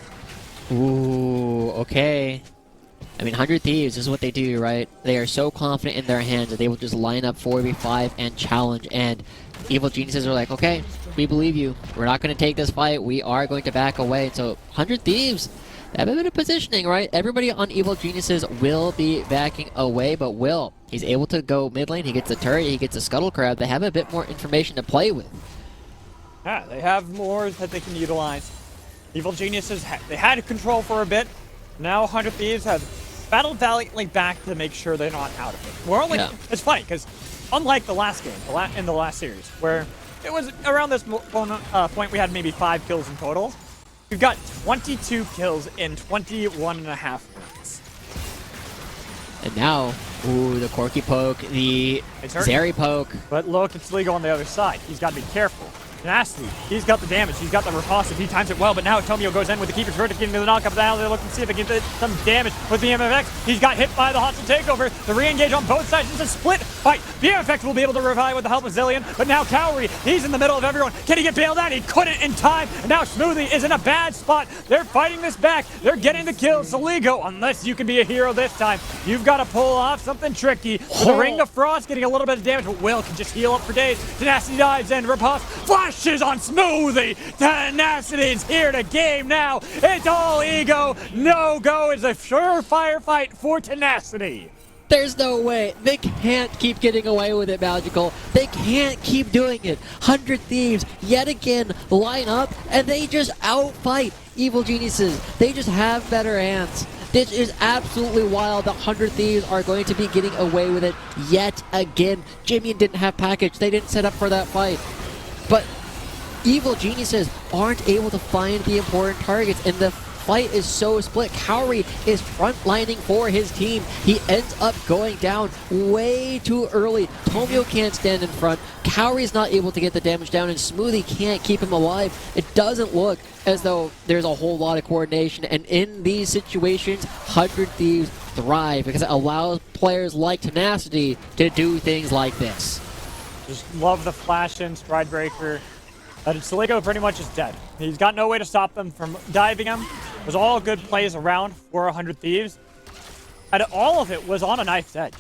Ooh, okay. I mean, 100 Thieves is what they do, right? They are so confident in their hands that they will just line up 4v5 and challenge. And Evil Geniuses are like, okay, we believe you. We're not going to take this fight. We are going to back away. So 100 Thieves, they have a bit of positioning, right? Everybody on Evil Geniuses will be backing away, but Will, he's able to go mid lane. He gets a turret, he gets a scuttle crab. They have a bit more information to play with.
Yeah, they have more that they can utilize. Evil Geniuses, they had control for a bit. Now 100 Thieves have battled valiantly back to make sure they're not out of it. We're only, it's funny, because unlike the last game, in the last series, where it was around this point we had maybe 5 kills in total, we've got 22 kills in 21 and a half minutes.
And now, ooh, the Corky poke, the Zeri poke.
But look, it's legal on the other side. He's got to be careful. Nasty. He's got the damage. He's got the riposte. He times it well, but now Tomio goes in with the Keeper's Verdict, getting the knockup down. They're looking to see if they can get some damage with the MFX. He's got hit by the hostile takeover. The re-engage on both sides. It's a split fight. The MFX will be able to revive with the help of Zillion, but now Cowrie, he's in the middle of everyone. Can he get bailed out? He couldn't in time. And now Smoothie is in a bad spot. They're fighting this back. They're getting the kill. Soligo, unless you can be a hero this time, you've got to pull off something tricky. The Ring of Frost getting a little bit of damage, but Will can just heal up for days. Tenacity dives in. Riposte flashes on Smoothie. Tenacity's here to game now. It's all ego. No go is a surefire fight for Tenacity.
There's no way. They can't keep getting away with it, Magical. They can't keep doing it. 100 Thieves, yet again, line up, and they just outfight Evil Geniuses. They just have better hands. This is absolutely wild. The 100 Thieves are going to be getting away with it yet again. Jimmy didn't have package. They didn't set up for that fight. But Evil Geniuses aren't able to find the important targets, and the fight is so split. Cowrie is frontlining for his team. He ends up going down way too early. Tomio can't stand in front. Cowrie's not able to get the damage down, and Smoothie can't keep him alive. It doesn't look as though there's a whole lot of coordination, and in these situations, 100 Thieves thrive because it allows players like Tenacity to do things like this.
Just love the flash in, Stride Breaker. Soligo pretty much is dead. He's got no way to stop them from diving him. It was all good plays around for 100 Thieves. And all of it was on a knife's edge.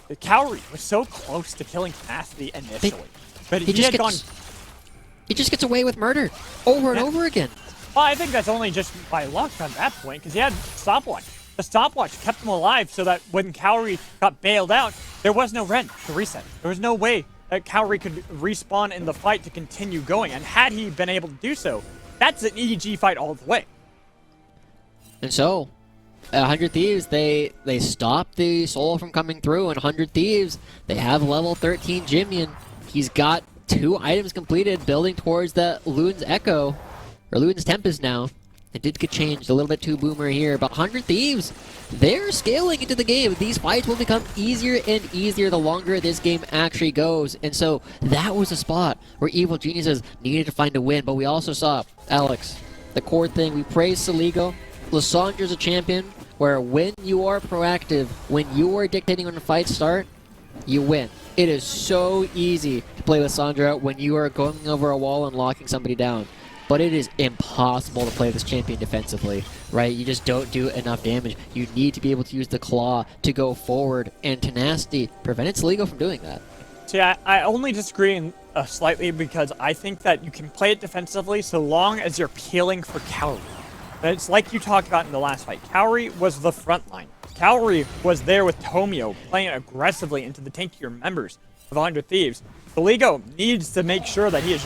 The Cowrie was so close to killing Tenacity initially. But he
just gets away with murder over and over again.
Well, I think that's only just by luck at that point, because he had stopwatch. The stopwatch kept him alive so that when Cowrie got bailed out, there was no Ren to reset. There was no way that Cowrie could respawn in the fight to continue going. And had he been able to do so, that's an EG fight all the way.
And so, 100 Thieves, they stop the solo from coming through, and 100 Thieves, they have level 13 Jimian. He's got 2 items completed, building towards the Loon's Echo, or Loon's Tempest now. It did get changed a little bit to Boomer here, but 100 Thieves, they're scaling into the game. These fights will become easier and easier the longer this game actually goes. And so that was a spot where Evil Geniuses needed to find a win. But we also saw, Alex, the core thing. We praised Saligo. Lissandra's a champion where when you are proactive, when you are dictating when the fights start, you win. It is so easy to play Lissandra when you are going over a wall and locking somebody down. But it is impossible to play this champion defensively, right? You just don't do enough damage. You need to be able to use the claw to go forward, and Tenacity prevented Saligo from doing that.
See, I only disagree slightly because I think that you can play it defensively so long as you're peeling for Cowrie. It's like you talked about in the last fight. Cowrie was the front line. Cowrie was there with Tomio, playing aggressively into the tankier members of 100 Thieves. Saligo needs to make sure that he is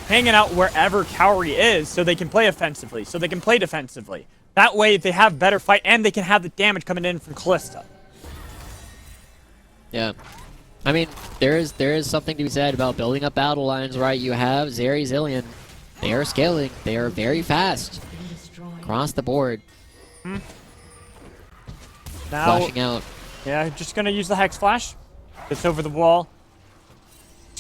hanging out wherever Cowrie is so they can play offensively, so they can play defensively. That way they have better fight and they can have the damage coming in from Callista.
Yeah. I mean, there is something to be said about building up battle lines, right? You have Zeri, Zillion. They are scaling. They are very fast. Across the board.
Now,
Flashing out.
Yeah, just gonna use the Hex Flash. It's over the wall.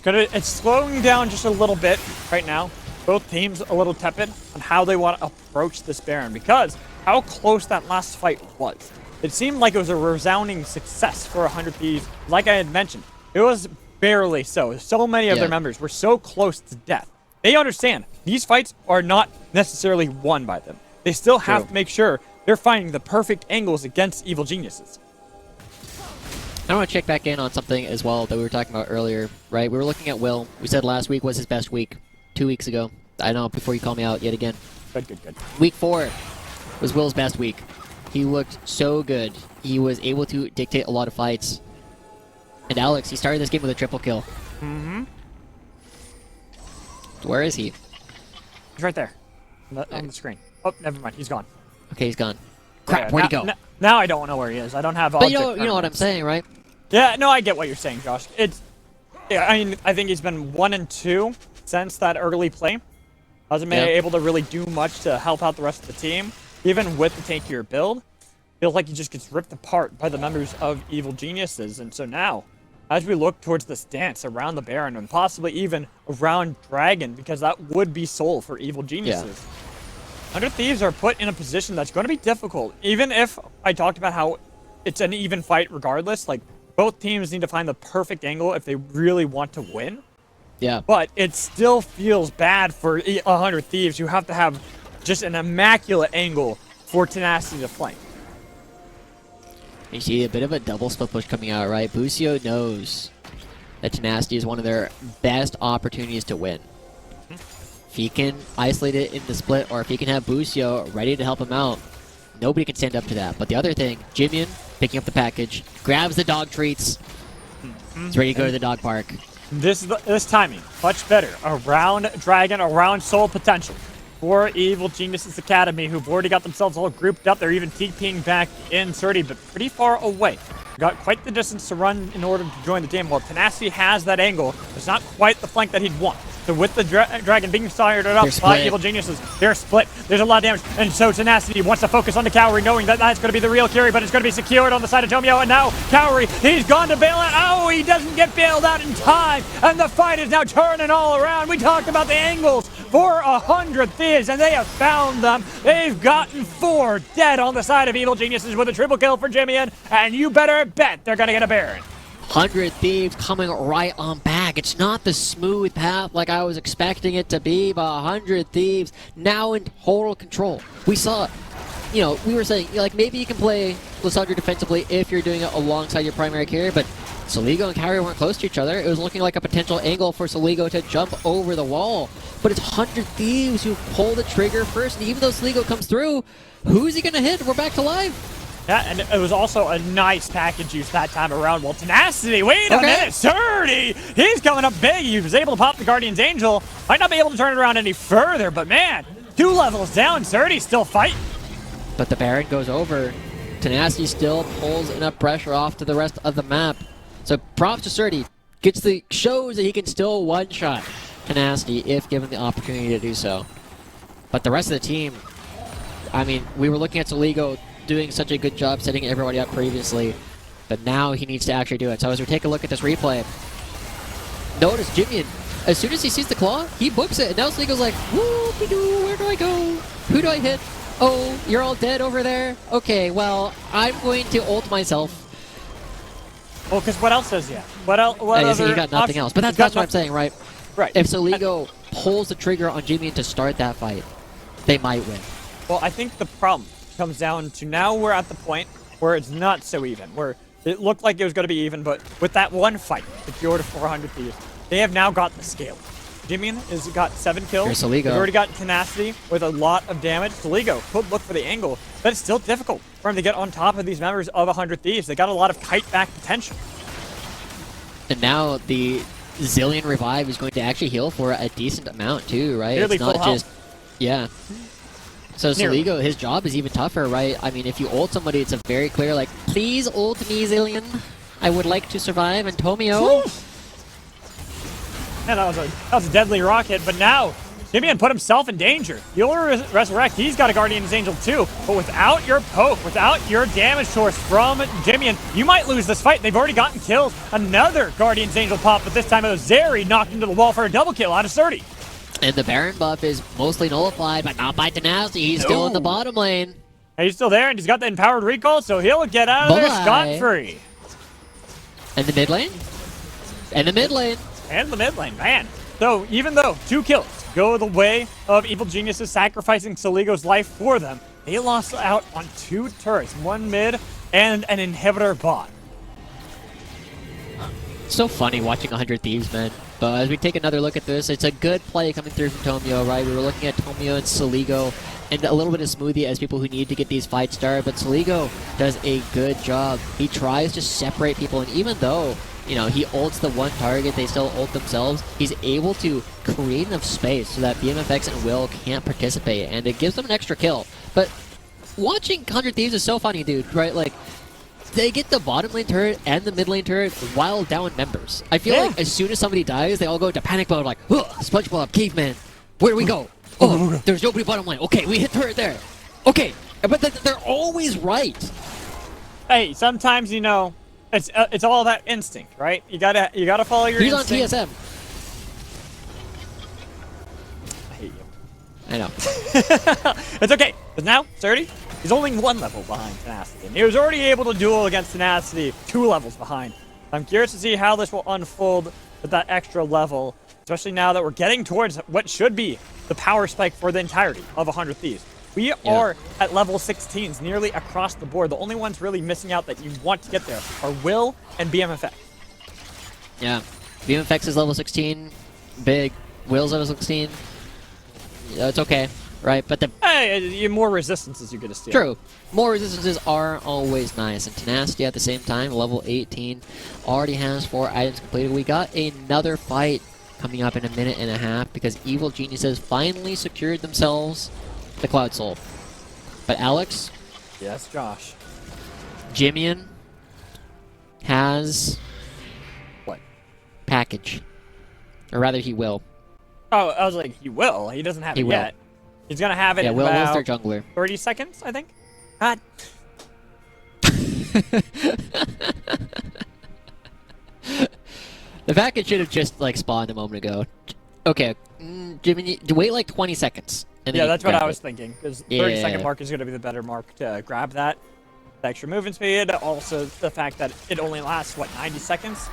It's slowing down just a little bit right now. Both teams a little tepid on how they want to approach this Baron because how close that last fight was. It seemed like it was a resounding success for 100 Thieves. Like I had mentioned, it was barely so. So many of their members were so close to death. They understand these fights are not necessarily won by them. They still have to make sure they're finding the perfect angles against Evil Geniuses.
I want to check back in on something as well that we were talking about earlier, right? We were looking at Will. We said last week was his best week. 2 weeks ago. I know, before you call me out yet again.
Good.
Week 4 was Will's best week. He looked so good. He was able to dictate a lot of fights. And Alex, he started this game with a triple kill.
Mm-hmm.
Where is he?
He's right there. On the screen. Oh, never mind. He's gone.
Okay, he's gone. Crap, where'd he go?
Now I don't know where he is. I don't have
But
object
you know what I'm saying, right?
Yeah, no, I get what you're saying, Josh. I mean, I think he's been 1-2 since that early play. Hasn't been able to really do much to help out the rest of the team. Even with the tankier build, feels like he just gets ripped apart by the members of Evil Geniuses. And so now, as we look towards this dance around the Baron and possibly even around Dragon, because that would be Soul for Evil Geniuses. 100 Thieves are put in a position that's going to be difficult. Even if I talked about how it's an even fight regardless, like both teams need to find the perfect angle if they really want to win.
Yeah.
But it still feels bad for 100 Thieves who have to have just an immaculate angle for Tenacity to flank.
You see a bit of a double split push coming out, right? Busio knows that Tenacity is one of their best opportunities to win. If he can isolate it in the split, or if he can have Busio ready to help him out, nobody can stand up to that. But the other thing, Jimian picking up the package, grabs the dog treats. He's ready to go to the dog park.
This timing, much better. Around Dragon, around Soul potential. For Evil Geniuses Academy, who've already got themselves all grouped up. They're even TPing back in 30, but pretty far away. Got quite the distance to run in order to join the team. While Tenacity has that angle, it's not quite the flank that he'd want. So with the Dragon being fired up by Evil Geniuses, they're split. There's a lot of damage. And so Tenacity wants to focus on the Cowrie, knowing that that's going to be the real Curie, but it's going to be secured on the side of Tomio. And now Cowrie, he's gone to bail out. Oh, he doesn't get bailed out in time. And the fight is now turning all around. We talked about the angles for 100 Thieves, and they have found them. They've gotten 4 dead on the side of Evil Geniuses with a triple kill for Jimian. And you better bet they're going to get a Baron.
100 Thieves coming right on back. It's not the smooth path like I was expecting it to be, but 100 Thieves now in total control. We saw, you know, we were saying, like, maybe you can play Lissandra defensively if you're doing it alongside your primary carrier, but Saligo and Cowrie weren't close to each other. It was looking like a potential angle for Saligo to jump over the wall. But it's 100 Thieves who pull the trigger first, and even though Saligo comes through, who's he going to hit? We're back to live.
Yeah, and it was also a nice package use that time around. Well, Tenacity, wait a minute, 30! He's coming up big. He was able to pop the Guardian's Angel. Might not be able to turn it around any further, but man, 2 levels down, 30 still fighting.
But the Baron goes over. Tenacity still pulls enough pressure off to the rest of the map. So props to Surdy. Shows that he can still one-shot Tenacity if given the opportunity to do so. But the rest of the team, I mean, we were looking at Soligo doing such a good job setting everybody up previously, but now he needs to actually do it. So as we take a look at this replay, notice Jimmy, as soon as he sees the claw, he books it, and now Soligo's like, whoop-de-doo, where do I go? Who do I hit? Oh, you're all dead over there? Okay, well, I'm going to ult myself.
Well, because what else does he have? What else? What
I
other
see, he got nothing
options?
else. But
He's
that's
got
what I'm saying, right?
Right.
If Soligo pulls the trigger on Jimmy to start that fight, they might win.
Well, I think the problem comes down to now we're at the point where it's not so even, where it looked like it was going to be even, but with that one fight, the Cure to 400 Thieves, they have now got the scale. Jimmy has got 7 kills.
Here's Soligo.
He's already got Tenacity with a lot of damage. Soligo could look for the angle, but it's still difficult for him to get on top of these members of 100 Thieves. They got a lot of kite back potential.
And now the Zillion Revive is going to actually heal for a decent amount too, right?
Nearly
it's not
full health.
just yeah. So
Nearly.
Soligo, his job is even tougher, right? I mean, if you ult somebody, it's a very clear like, please ult me, Zillion. I would like to survive. And Tomio.
And that was a deadly rocket, but now Jimmy put himself in danger. You'll resurrect. He's got a Guardian's Angel too, but without your poke, without your damage source from Jimmy, you might lose this fight. They've already gotten kills. Another Guardian's Angel pop, but this time it was Zeri knocked into the wall for a double kill out of 30.
And the Baron buff is mostly nullified, but not by Tenacity. He's still in the bottom lane.
And he's still there, and he's got the empowered recall, so he'll get out of there
Bye-bye.
scot-free.
And the mid lane? And the mid lane.
And the mid lane, man. So even though 2 kills go the way of Evil Geniuses sacrificing Soligo's life for them, they lost out on 2 turrets, 1 mid and an inhibitor bot.
So funny watching 100 Thieves, man. But as we take another look at this, it's a good play coming through from Tomio, right? We were looking at Tomio and Soligo and a little bit of Smoothie as people who need to get these fights started, but Soligo does a good job. He tries to separate people, and even though, you know, he ults the one target, they still ult themselves, he's able to create enough space so that BMFX and Will can't participate, and it gives them an extra kill. But watching 100 Thieves is so funny, dude, right? Like, they get the bottom lane turret and the mid lane turret while down members. I feel like as soon as somebody dies, they all go into panic mode like, ugh, SpongeBob, caveman, where do we go? Oh, there's nobody bottom lane. Okay, we hit turret there. Okay, but they're always right.
Hey, sometimes, you know, it's all that instinct, right? You gotta follow your
He's on
instinct.
TSM.
I hate you.
I know.
It's okay, because now, 30, he's only 1 level behind Tenacity. And he was already able to duel against Tenacity 2 levels behind. I'm curious to see how this will unfold with that extra level, especially now that we're getting towards what should be the power spike for the entirety of 100 Thieves. We are at level 16s nearly across the board. The only ones really missing out that you want to get there are Will and BMFX.
Yeah. BMFX is level 16. Big. Will's level 16. Yeah, it's okay, right? But the
Hey, more resistances you get to steal.
true. More resistances are always nice. And Tenacity at the same time, level 18, already has 4 items completed. We got another fight coming up in a minute and a half because Evil Geniuses finally secured themselves the Cloud Soul. But Alex,
Yes, Josh.
Jimian has
What?
package. Or rather, he will.
Oh, I was like, he will. He doesn't have
He
it
will.
yet. He's gonna have it
Yeah,
in
Will is
about
their jungler.
30 seconds, I think. God.
The package should have just like spawned a moment ago. Okay, Jimmy, wait like 20 seconds. And then
Yeah,
you
that's
can
what I
grab
was
it.
thinking. Because 30-second
Yeah.
mark is going to be the better mark to grab that. The extra movement speed. Also, the fact that it only lasts, what, 90 seconds?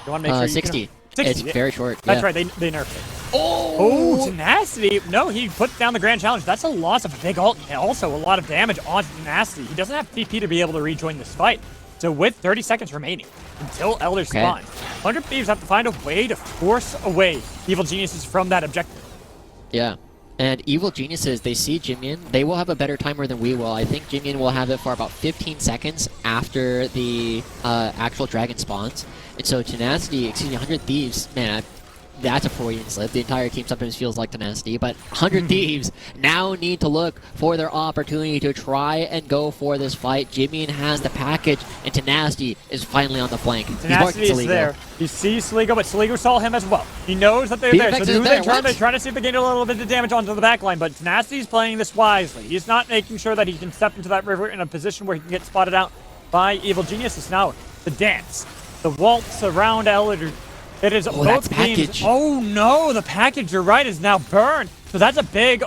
You want to make sure
60.
you can... 60.
It's very short.
That's
yeah.
right, they nerfed it.
Oh!
Oh, Tenacity. No, he put down the Grand Challenge. That's a loss of a big ult and also a lot of damage on Tenacity. He doesn't have TP to be able to rejoin this fight. So with 30 seconds remaining until Elder spawns, 100 Thieves have to find a way to force away Evil Geniuses from that objective.
Yeah. And Evil Geniuses, they see Jimian. They will have a better timer than we will. I think Jimian will have it for about 15 seconds after the actual dragon spawns. And so Tenacity, 100 Thieves, man, that's a Freudian slip. The entire team sometimes feels like Tenacity, but 100 Thieves now need to look for their opportunity to try and go for this fight. Jimmy has the package, and Tenacity is finally on the flank.
Tenacity is there. He sees Sligo, but Sligo saw him as well. He knows that they're there. So they're trying to see if they gain a little bit of damage onto the backline, but Tenacity's playing this wisely. He's not making sure that he can step into that river in a position where he can get spotted out by Evil Geniuses. Now, the dance. The waltz around Elder. It is both teams. Oh no, the package, you're right, is now burned. So that's a big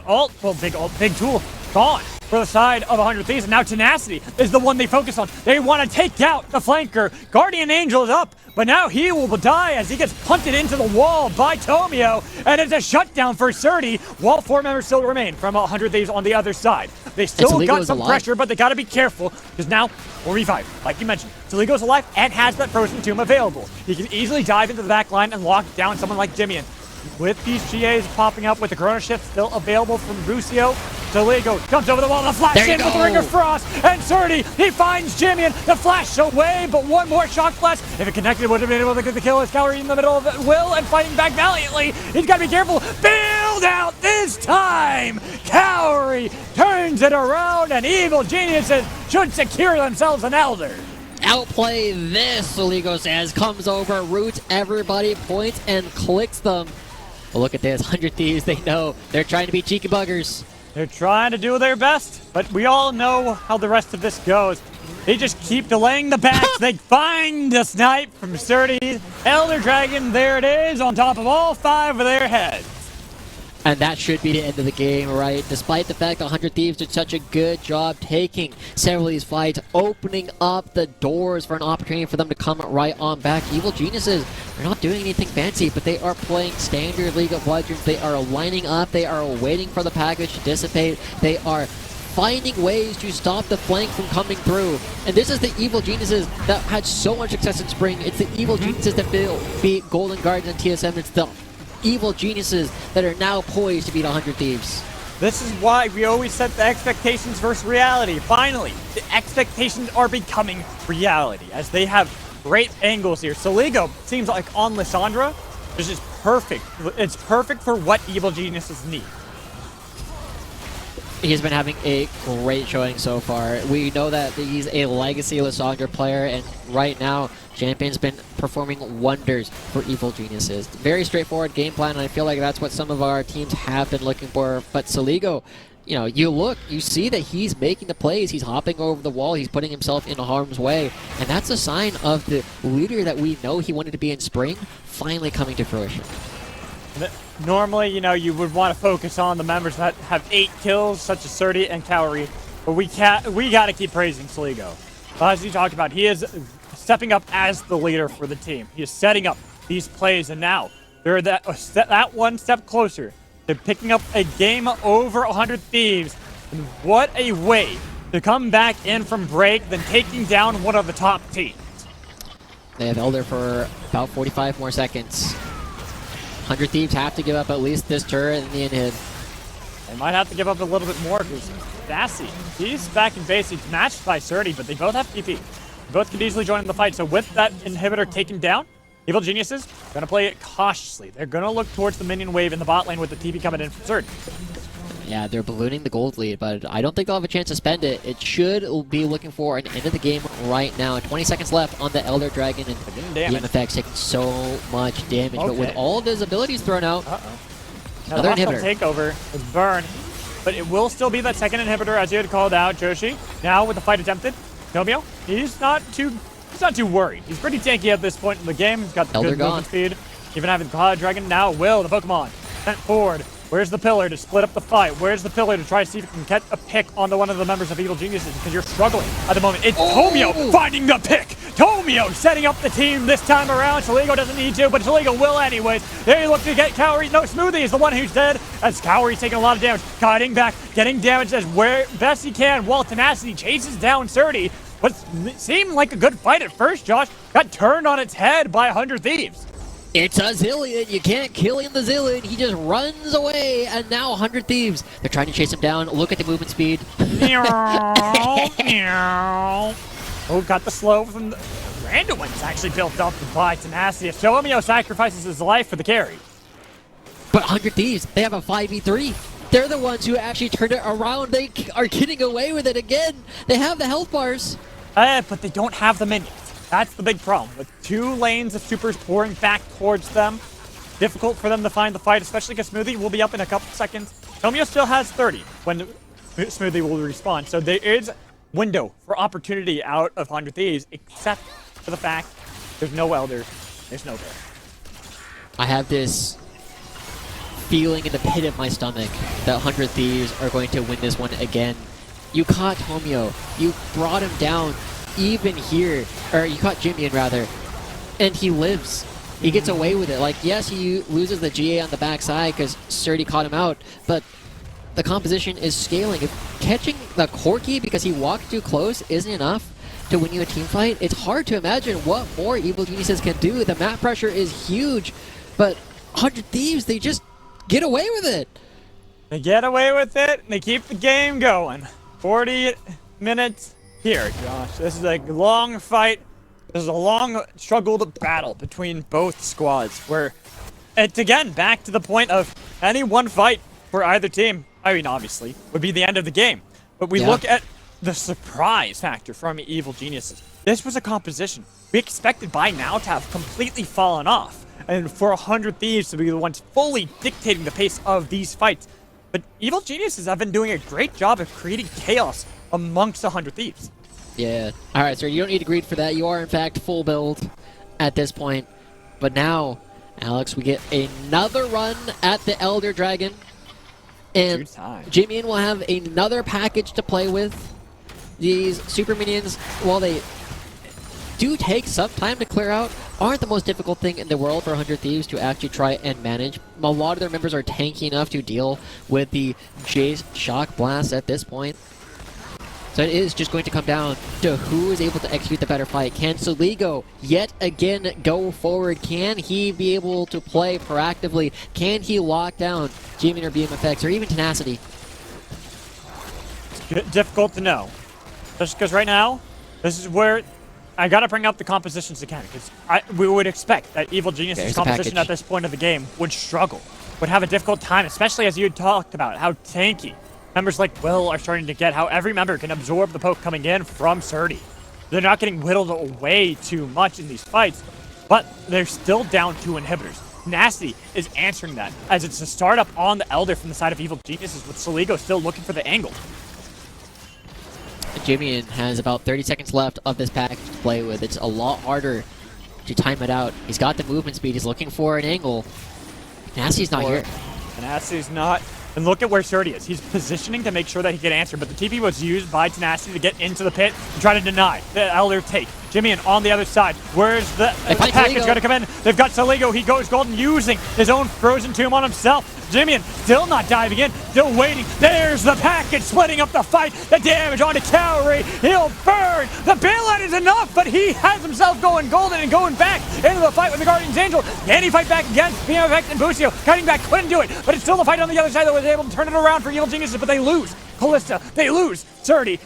big tool gone for the side of 100 Thieves. And now Tenacity is the one they focus on. They want to take out the flanker. Guardian Angel is up, but now he will die as he gets punted into the wall by Tomio. And it's a shutdown for Surdy, while 4 members still remain from 100 Thieves on the other side. They still got some pressure, but they got to be careful because now 4v5, like you mentioned, Saligo's alive and has that frozen tomb available. He can easily dive into the back line and lock down someone like Jimmy. With these GAs popping up, with the Chrono Shift still available from Lucio, Saligo comes over the wall, the flash in with the Ring of Frost, and Surdy, he finds Jimmy, the flash away, but one more shock blast. If it connected, would have been able to get the kill. As Cowrie in the middle of it, Will, and fighting back valiantly. He's got to be careful. Build out this time. Cowrie turns it around, and Evil Geniuses should secure themselves an Elder.
Outplay this, Saligo says, comes over, roots everybody, points, and clicks them. But look at this, 100 Thieves, they know they're trying to be cheeky buggers.
They're trying to do their best, but we all know how the rest of this goes. They just keep delaying the bats. They find the snipe from Surdy. Elder Dragon, there it is, on top of all 5 of their heads.
And that should be the end of the game, right? Despite the fact that 100 Thieves did such a good job taking several of these fights, opening up the doors for an opportunity for them to come right on back. Evil Geniuses, they're not doing anything fancy, but they are playing standard League of Legends. They are lining up. They are waiting for the package to dissipate. They are finding ways to stop the flank from coming through. And this is the Evil Geniuses that had so much success in Spring. It's the Evil Geniuses that beat Golden Guardian and TSM. It's the Evil Geniuses that are now poised to beat 100 Thieves.
This is why we always set the expectations versus reality. Finally, the expectations are becoming reality as they have great angles here. Saligo seems like on Lissandra, this is perfect. It's perfect for what Evil Geniuses need.
He's been having a great showing so far. We know that he's a legacy Lissandra player, and right now, Champion's been performing wonders for Evil Geniuses. Very straightforward game plan, and I feel like that's what some of our teams have been looking for. But Saligo, you know, you see that he's making the plays. He's hopping over the wall. He's putting himself in harm's way. And that's a sign of the leader that we know he wanted to be in Spring finally coming to fruition.
Normally, you know, you would want to focus on the members that have 8 kills, such as Surdy and Cowrie, but we got to keep praising Saligo. As you talked about, he is stepping up as the leader for the team. He is setting up these plays, and now they're that one step closer. They're picking up a game over 100 Thieves, and what a way to come back in from break than taking down one of the top teams.
They have Elder for about 45 more seconds. 100 Thieves have to give up at least this turret and the inhib.
They might have to give up a little bit more because Dassie, he's back in base. He's matched by Surdy, but they both have TP. Both could easily join in the fight. So with that inhibitor taken down, Evil Geniuses going to play it cautiously. They're going to look towards the minion wave in the bot lane with the TP coming in from Surdy.
Yeah, they're ballooning the gold lead, but I don't think they'll have a chance to spend it. It should be looking for an end of the game right now. 20 seconds left on the Elder Dragon, and EMFX taking so much damage. But with all of his abilities thrown out, another inhibitor.
Takeover is Burn, but it will still be that second inhibitor as you had called out. Joshi, now with the fight attempted. Tomio, he's not too worried. He's pretty tanky at this point in the game. He's got the good movement speed. Even having the Cloud Dragon, now Will, the Pokemon, sent forward. Where's the pillar to split up the fight? Where's the pillar to try to see if you can get a pick onto one of the members of Evil Geniuses because you're struggling at the moment. It's Tomio finding the pick. Tomio setting up the team this time around. Saligo doesn't need to, but Saligo will anyways. They look to get Cowrie. No, Smoothie is the one who's dead as Cowrie's taking a lot of damage. Cutting back, getting damage as best he can while Tenacity chases down Surdy. What seemed like a good fight at first, Josh, got turned on its head by 100 Thieves.
It's a Zillion. You can't kill him, the Zillion. He just runs away, and now 100 Thieves. They're trying to chase him down. Look at the movement speed.
Oh, got the slow from the... Randuin's actually built up by Tenacity. Tomio sacrifices his life for the carry.
But 100 Thieves, they have a 5v3. They're the ones who actually turned it around. They are getting away with it again. They have the health bars.
But they don't have the minions. That's the big problem. With 2 lanes of supers pouring back towards them, difficult for them to find the fight, especially because Smoothie will be up in a couple seconds. Tomio still has 30 when Smoothie will respawn, so there is window for opportunity out of 100 Thieves, except for the fact there's no Elder, there's no Bear.
I have this feeling in the pit of my stomach that 100 Thieves are going to win this one again. You caught Tomio, you brought him down even here, or you caught Jimmy rather, and he lives. He gets away with it. Like, yes, he loses the GA on the backside because Surdy caught him out, but the composition is scaling. If catching the Corki because he walked too close isn't enough to win you a team fight, it's hard to imagine what more Evil Geniuses can do. The map pressure is huge, but 100 Thieves, they just get away with it.
They get away with it, and they keep the game going. 40 minutes here, Josh. This is a long fight. This is a long, struggled battle between both squads, where it's, again, back to the point of any one fight for either team, I mean, obviously, would be the end of the game. But we look at the surprise factor from Evil Geniuses. This was a composition we expected by now to have completely fallen off, and for 100 Thieves to be the ones fully dictating the pace of these fights. But Evil Geniuses have been doing a great job of creating chaos amongst 100 Thieves.
Yeah. All right, sir, you don't need to greed for that. You are, in fact, full build at this point. But now, Alex, we get another run at the Elder Dragon. And Jimian will have another package to play with. These super minions, while they do take some time to clear out, aren't the most difficult thing in the world for 100 Thieves to actually try and manage. A lot of their members are tanky enough to deal with the Jace Shock Blast at this point. So it is just going to come down to who is able to execute the better fight. Can Soligo yet again go forward? Can he be able to play proactively? Can he lock down Jimian or BMFX or even Tenacity?
It's difficult to know. Just because right now, this is where I gotta bring up the compositions again, because we would expect that Evil Genius's composition at this point of the game would struggle, would have a difficult time, especially as you had talked about how tanky members like Will are starting to get, how every member can absorb the poke coming in from Surdy. They're not getting whittled away too much in these fights, but they're still down 2 inhibitors. Nasty is answering that, as it's a startup on the Elder from the side of Evil Geniuses, with Soligo still looking for the angle.
Jimian has about 30 seconds left of this package to play with. It's a lot harder to time it out. He's got the movement speed. He's looking for an angle. Nasty's not here.
Nasty's not. And look at where Surdy is. He's positioning to make sure that he can answer, but the TP was used by Tenacity to get into the pit and try to deny the Elder take. Jimian on the other side. Where's the package going to come in? They've got Soligo. He goes golden, using his own frozen tomb on himself. Jimian still not diving in, still waiting. There's the package splitting up the fight. The damage onto Calorie. He'll burn. The bailout is enough, but he has himself going golden and going back into the fight with the Guardian's Angel. Can he fight back against BMFX and Busio? Cutting back, couldn't do it, but it's still the fight on the other side that was able to turn it around for Evil Geniuses, but they lose. Callista, they lose. Surdy,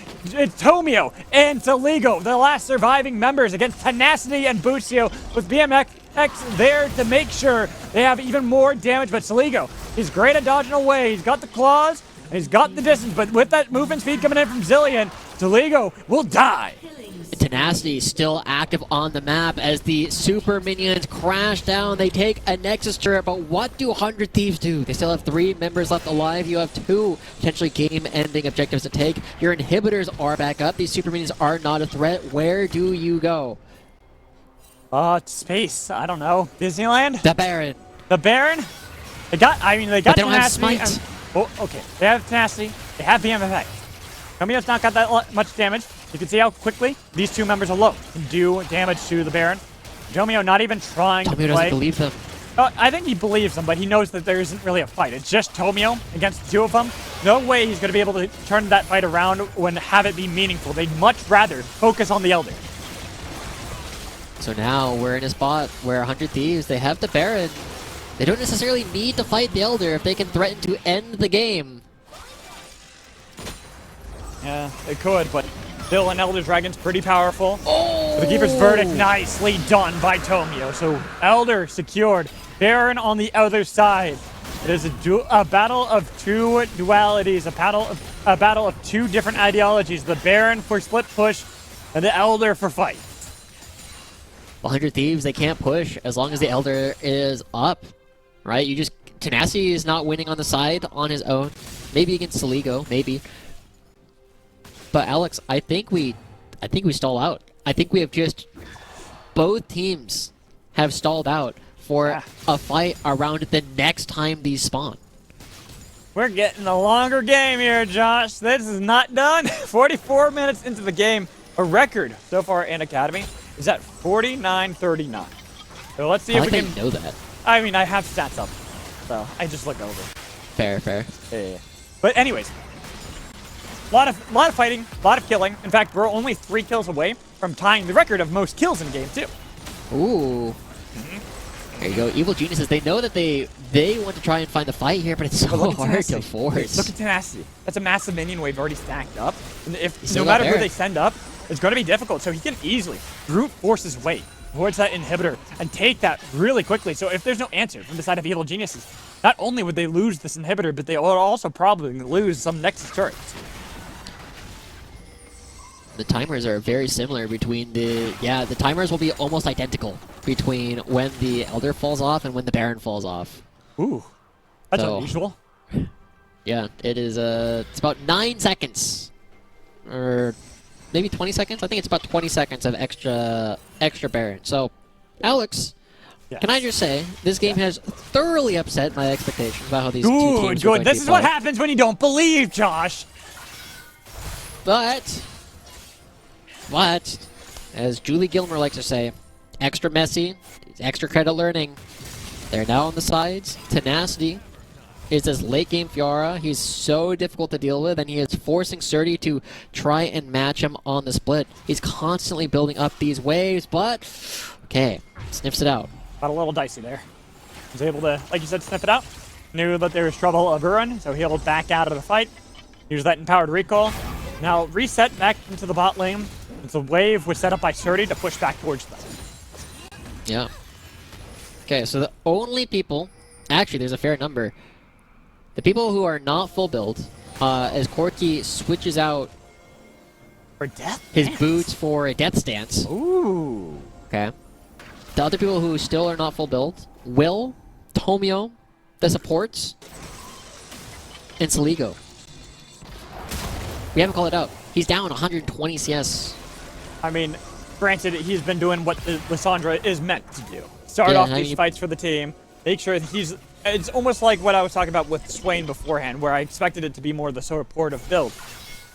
Tomio, and Soligo, the last surviving members against Tenacity and Busio, with BMX there to make sure they have even more damage. But Soligo, he's great at dodging away. He's got the claws, and he's got the distance, but with that movement speed coming in from Zillion, Soligo will die.
Tenacity still active on the map as the super minions crash down. They take a Nexus turret, but what do 100 Thieves do? They still have 3 members left alive. You have 2 potentially game-ending objectives to take. Your inhibitors are back up. These super minions are not a threat. Where do you go?
Space. I don't know. Disneyland?
The Baron.
The Baron? They got
but they don't have Smite.
Okay. They have Tenacity. They have BMFX. Tomio's not got that much damage. You can see how quickly these 2 members alone can do damage to the Baron. Tomio not even trying to play.
Tomio doesn't believe them.
I think he believes them, but he knows that there isn't really a fight. It's just Tomio against the 2 of them. No way he's going to be able to turn that fight around and have it be meaningful. They'd much rather focus on the Elder.
So now we're in a spot where 100 Thieves, they have the Baron. They don't necessarily need to fight the Elder if they can threaten to end the game.
Yeah, they could, but still an Elder Dragon's pretty powerful.
Oh!
The Keeper's Verdict, nicely done by Tomio. So Elder secured. Baron on the other side. It is a battle of two dualities, a battle of two different ideologies. The Baron for split push, and the Elder for fight.
100 Thieves, they can't push as long as the Elder is up, right? Tenacity is not winning on the side on his own. Maybe against Saligo, maybe. But Alex, I think we stall out. I think we have both teams have stalled out for a fight around the next time these spawn.
We're getting a longer game here, Josh. This is not done. 44 minutes into the game. A record so far in Academy is at 49:39. So let's see if we can
know that.
I mean, I have stats up, so I just look over.
Fair.
Yeah. But anyways, a lot of fighting, a lot of killing. In fact, we're only 3 kills away from tying the record of most kills in a game too.
Ooh. There you go. Evil Geniuses, they know that they want to try and find the fight here, but it's so hard to force.
Look at Tenacity. That's a massive minion wave already stacked up. And if no
got
matter who
Baron.
they send up, it's going to be difficult. So he can easily brute force his way towards that inhibitor and take that really quickly. So if there's no answer from the side of Evil Geniuses, not only would they lose this inhibitor, but they would also probably lose some Nexus turrets.
The timers are very similar between the timers will be almost identical between when the Elder falls off and when the Baron falls off.
Ooh, that's unusual.
Yeah, it is. It's about 9 seconds, or maybe 20 seconds. I think it's about 20 seconds of extra Baron. So, Alex, can I just say this game has thoroughly upset my expectations about how these two teams are going to
Good. This
be
is what
played.
happens when you don't believe, Josh.
But, as Julie Gilmer likes to say, extra messy, extra credit learning. They're now on the sides. Tenacity is this late game Fiora. He's so difficult to deal with, and he is forcing Surdy to try and match him on the split. He's constantly building up these waves, but okay, sniffs it out.
Got a little dicey there. Was able to, like you said, sniff it out. Knew that there was trouble of Buran, so he'll back out of the fight. Use that empowered recall. Now reset back into the bot lane. It's a wave was set up by Surdy to push back towards them.
Yeah. Okay, so the only people, actually there's a fair number, the people who are not full build, as Corki switches out
For death?
his boots for a death stance.
Ooh.
Okay. The other people who still are not full build, Will, Tomio, the supports, and Saligo. We haven't called it out. He's down 120 CS.
I mean, granted, he's been doing what Lissandra is meant to do. Start off these fights for the team, make sure that he's... It's almost like what I was talking about with Swain beforehand, where I expected it to be more the supportive build.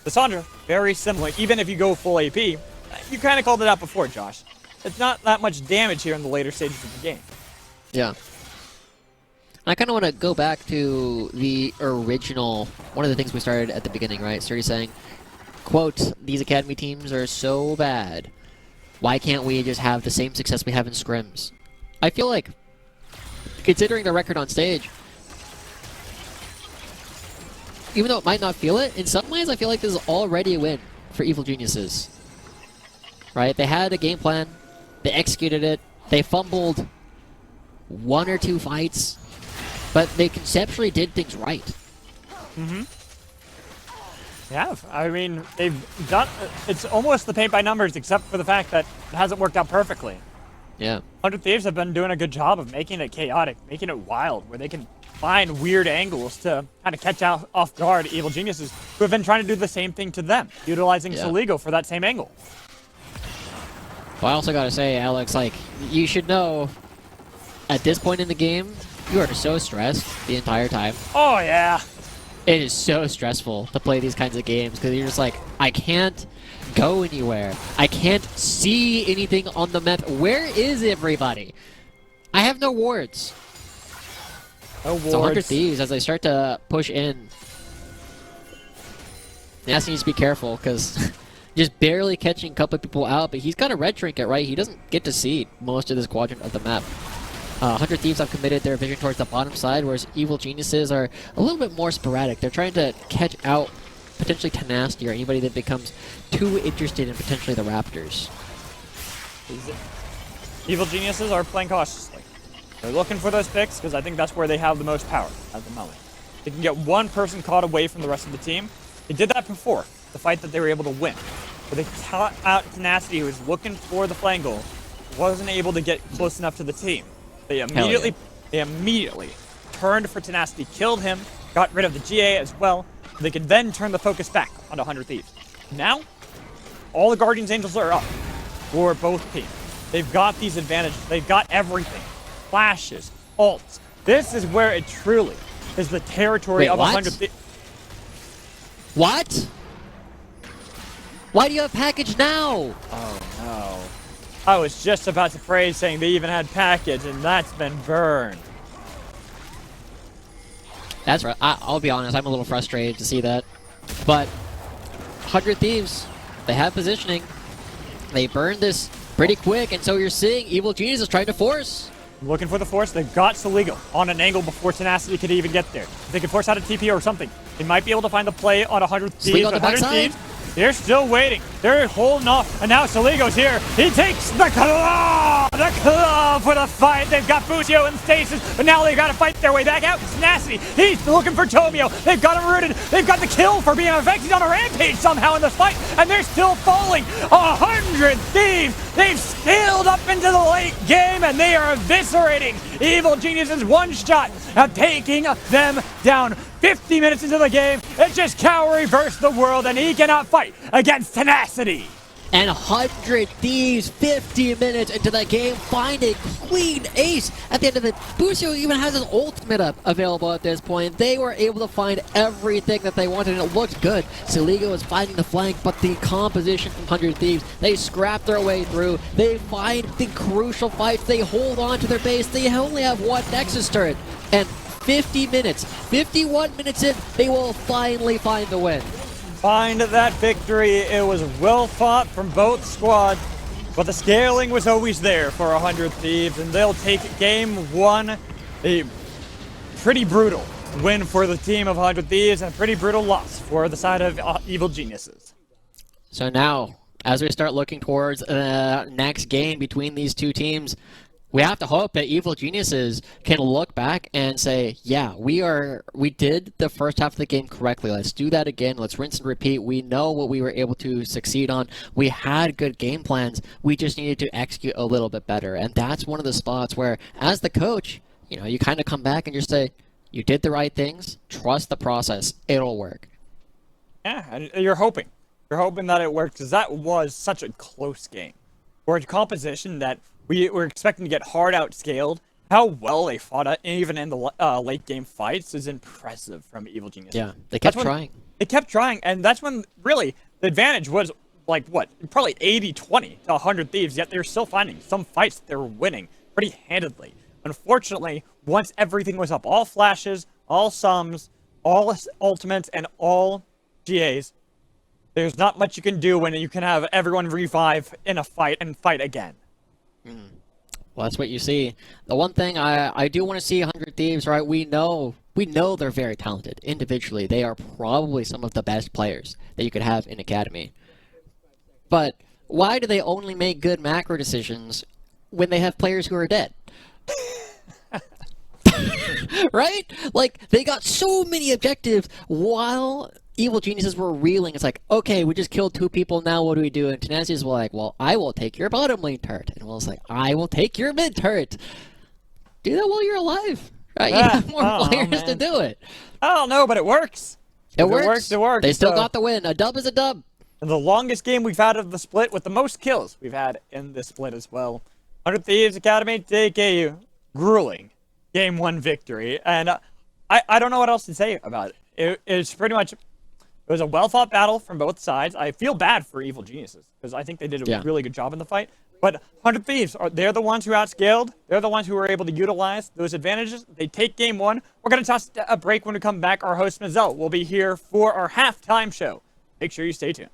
Lissandra, very similar. Even if you go full AP, you kind of called it out before, Josh. It's not that much damage here in the later stages of the game.
Yeah. I kind of want to go back to the original, one of the things we started at the beginning, right? Sturdy saying, quote, these academy teams are so bad. Why can't we just have the same success we have in scrims? I feel like, considering the record on stage, even though it might not feel it, in some ways I feel like this is already a win for Evil Geniuses. Right? They had a game plan, they executed it, they fumbled 1 or 2 fights, but they conceptually did things right.
Mm-hmm. Yeah, I mean, they've done... It's almost the paint by numbers, except for the fact that it hasn't worked out perfectly.
Yeah.
100 Thieves have been doing a good job of making it chaotic, making it wild, where they can find weird angles to kind of catch out off guard Evil Geniuses, who have been trying to do the same thing to them, utilizing Saligo for that same angle.
Well, I also gotta say, Alex, like, you should know, at this point in the game, you are so stressed the entire time.
Oh, yeah.
It is so stressful to play these kinds of games, because you're just like, I can't go anywhere. I can't see anything on the map. Where is everybody? I have no wards.
No wards.
So 100 Thieves, as they start to push in, Nasty needs to be careful, because just barely catching a couple of people out, but he's got a red trinket, right? He doesn't get to see most of this quadrant of the map. 100 Thieves have committed their vision towards the bottom side, whereas Evil Geniuses are a little bit more sporadic. They're trying to catch out potentially Tenacity or anybody that becomes too interested in potentially the Raptors.
Evil Geniuses are playing cautiously. They're looking for those picks because I think that's where they have the most power at the moment. They can get one person caught away from the rest of the team. They did that before, the fight that they were able to win. But they caught out Tenacity, who was looking for the flank goal, wasn't able to get close enough to the team. They immediately turned for Tenacity, killed him, got rid of the GA as well. They could then turn the focus back onto 100 Thieves. Now, all the Guardians Angels are up for both teams. They've got these advantages. They've got everything. Flashes, ults. This is where it truly is the territory of 100 Thieves.
What? Why do you have package now?
Oh no. I was just about to praise saying they even had package, and that's been burned.
That's right. I'll be honest, I'm a little frustrated to see that. But 100 Thieves, they have positioning. They burned this pretty quick, and so you're seeing Evil Genius is trying to force.
Looking for the force. They've got Soligo on an angle before Tenacity could even get there. If they can force out a TP or something, they might be able to find the play on 100 Thieves.
On the
100
backside.
Thieves, they're still waiting. They're holding off, and now Soligo's here. He takes the claw for the fight. They've got Busio and Stasis, but now they've got to fight their way back out. Tenacity, he's looking for Tomio. They've got him rooted. They've got the kill for being affected on a rampage somehow in this fight, and they're still falling. 100 Thieves, they've scaled up into the late game, and they are eviscerating Evil Genius's one shot at taking them down. 50 minutes into the game, it's just Cow reversed the world, and he cannot fight against Tenacity.
And 100 Thieves, 50 minutes into the game, find a clean ace at the end of it. Busio even has his ultimate up available at this point. They were able to find everything that they wanted, and it looked good. Soligo is fighting the flank, but the composition from 100 Thieves, they scrap their way through. They find the crucial fights. They hold on to their base. They only have one Nexus turret. And 50 minutes, 51 minutes in, they will finally find the win.
Find that victory. It was well fought from both squads, but the scaling was always there for 100 Thieves, and they'll take game one. A pretty brutal win for the team of 100 Thieves, and a pretty brutal loss for the side of Evil Geniuses.
So now, as we start looking towards the next game between these two teams, we have to hope that Evil Geniuses can look back and say, yeah, we did the first half of the game correctly. Let's do that again. Let's rinse and repeat. We know what we were able to succeed on. We had good game plans. We just needed to execute a little bit better. And that's one of the spots where, as the coach, you kind of come back and just say, you did the right things. Trust the process. It'll work.
Yeah, and you're hoping. You're hoping that it works, because that was such a close game. For a composition that we were expecting to get hard outscaled, how well they fought it, even in the late game fights, is impressive from Evil Genius.
Yeah, they kept trying.
They kept trying, and that's when, really, the advantage was, like, what? Probably 80-20 to 100 Thieves, yet they're still finding some fights they were winning pretty handedly. Unfortunately, once everything was up, all flashes, all sums, all ultimates, and all GAs, there's not much you can do when you can have everyone revive in a fight and fight again.
Well, that's what you see. The one thing I do want to see 100 Thieves, right? We know they're very talented individually. They are probably some of the best players that you could have in Academy. But why do they only make good macro decisions when they have players who are dead? Right? Like, they got so many objectives while Evil Geniuses were reeling. It's like, okay, we just killed 2 people, now what do we do? And Tenacious was like, well, I will take your bottom lane turret. And Will's like, I will take your mid turret. Do that while you're alive. Right? You have more players to do it.
I don't know, but it works.
It works.
It works.
They still got the win. A dub is a dub.
And the longest game we've had of the split, with the most kills we've had in this split as well. 100 Thieves Academy take a grueling game 1 victory. And I don't know what else to say about it. It's pretty much... It was a well-fought battle from both sides. I feel bad for Evil Geniuses, because I think they did a really good job in the fight. But 100 Thieves, they're the ones who outscaled. They're the ones who were able to utilize those advantages. They take game 1. We're going to toss a break when we come back. Our host, Mazel, will be here for our halftime show. Make sure you stay tuned.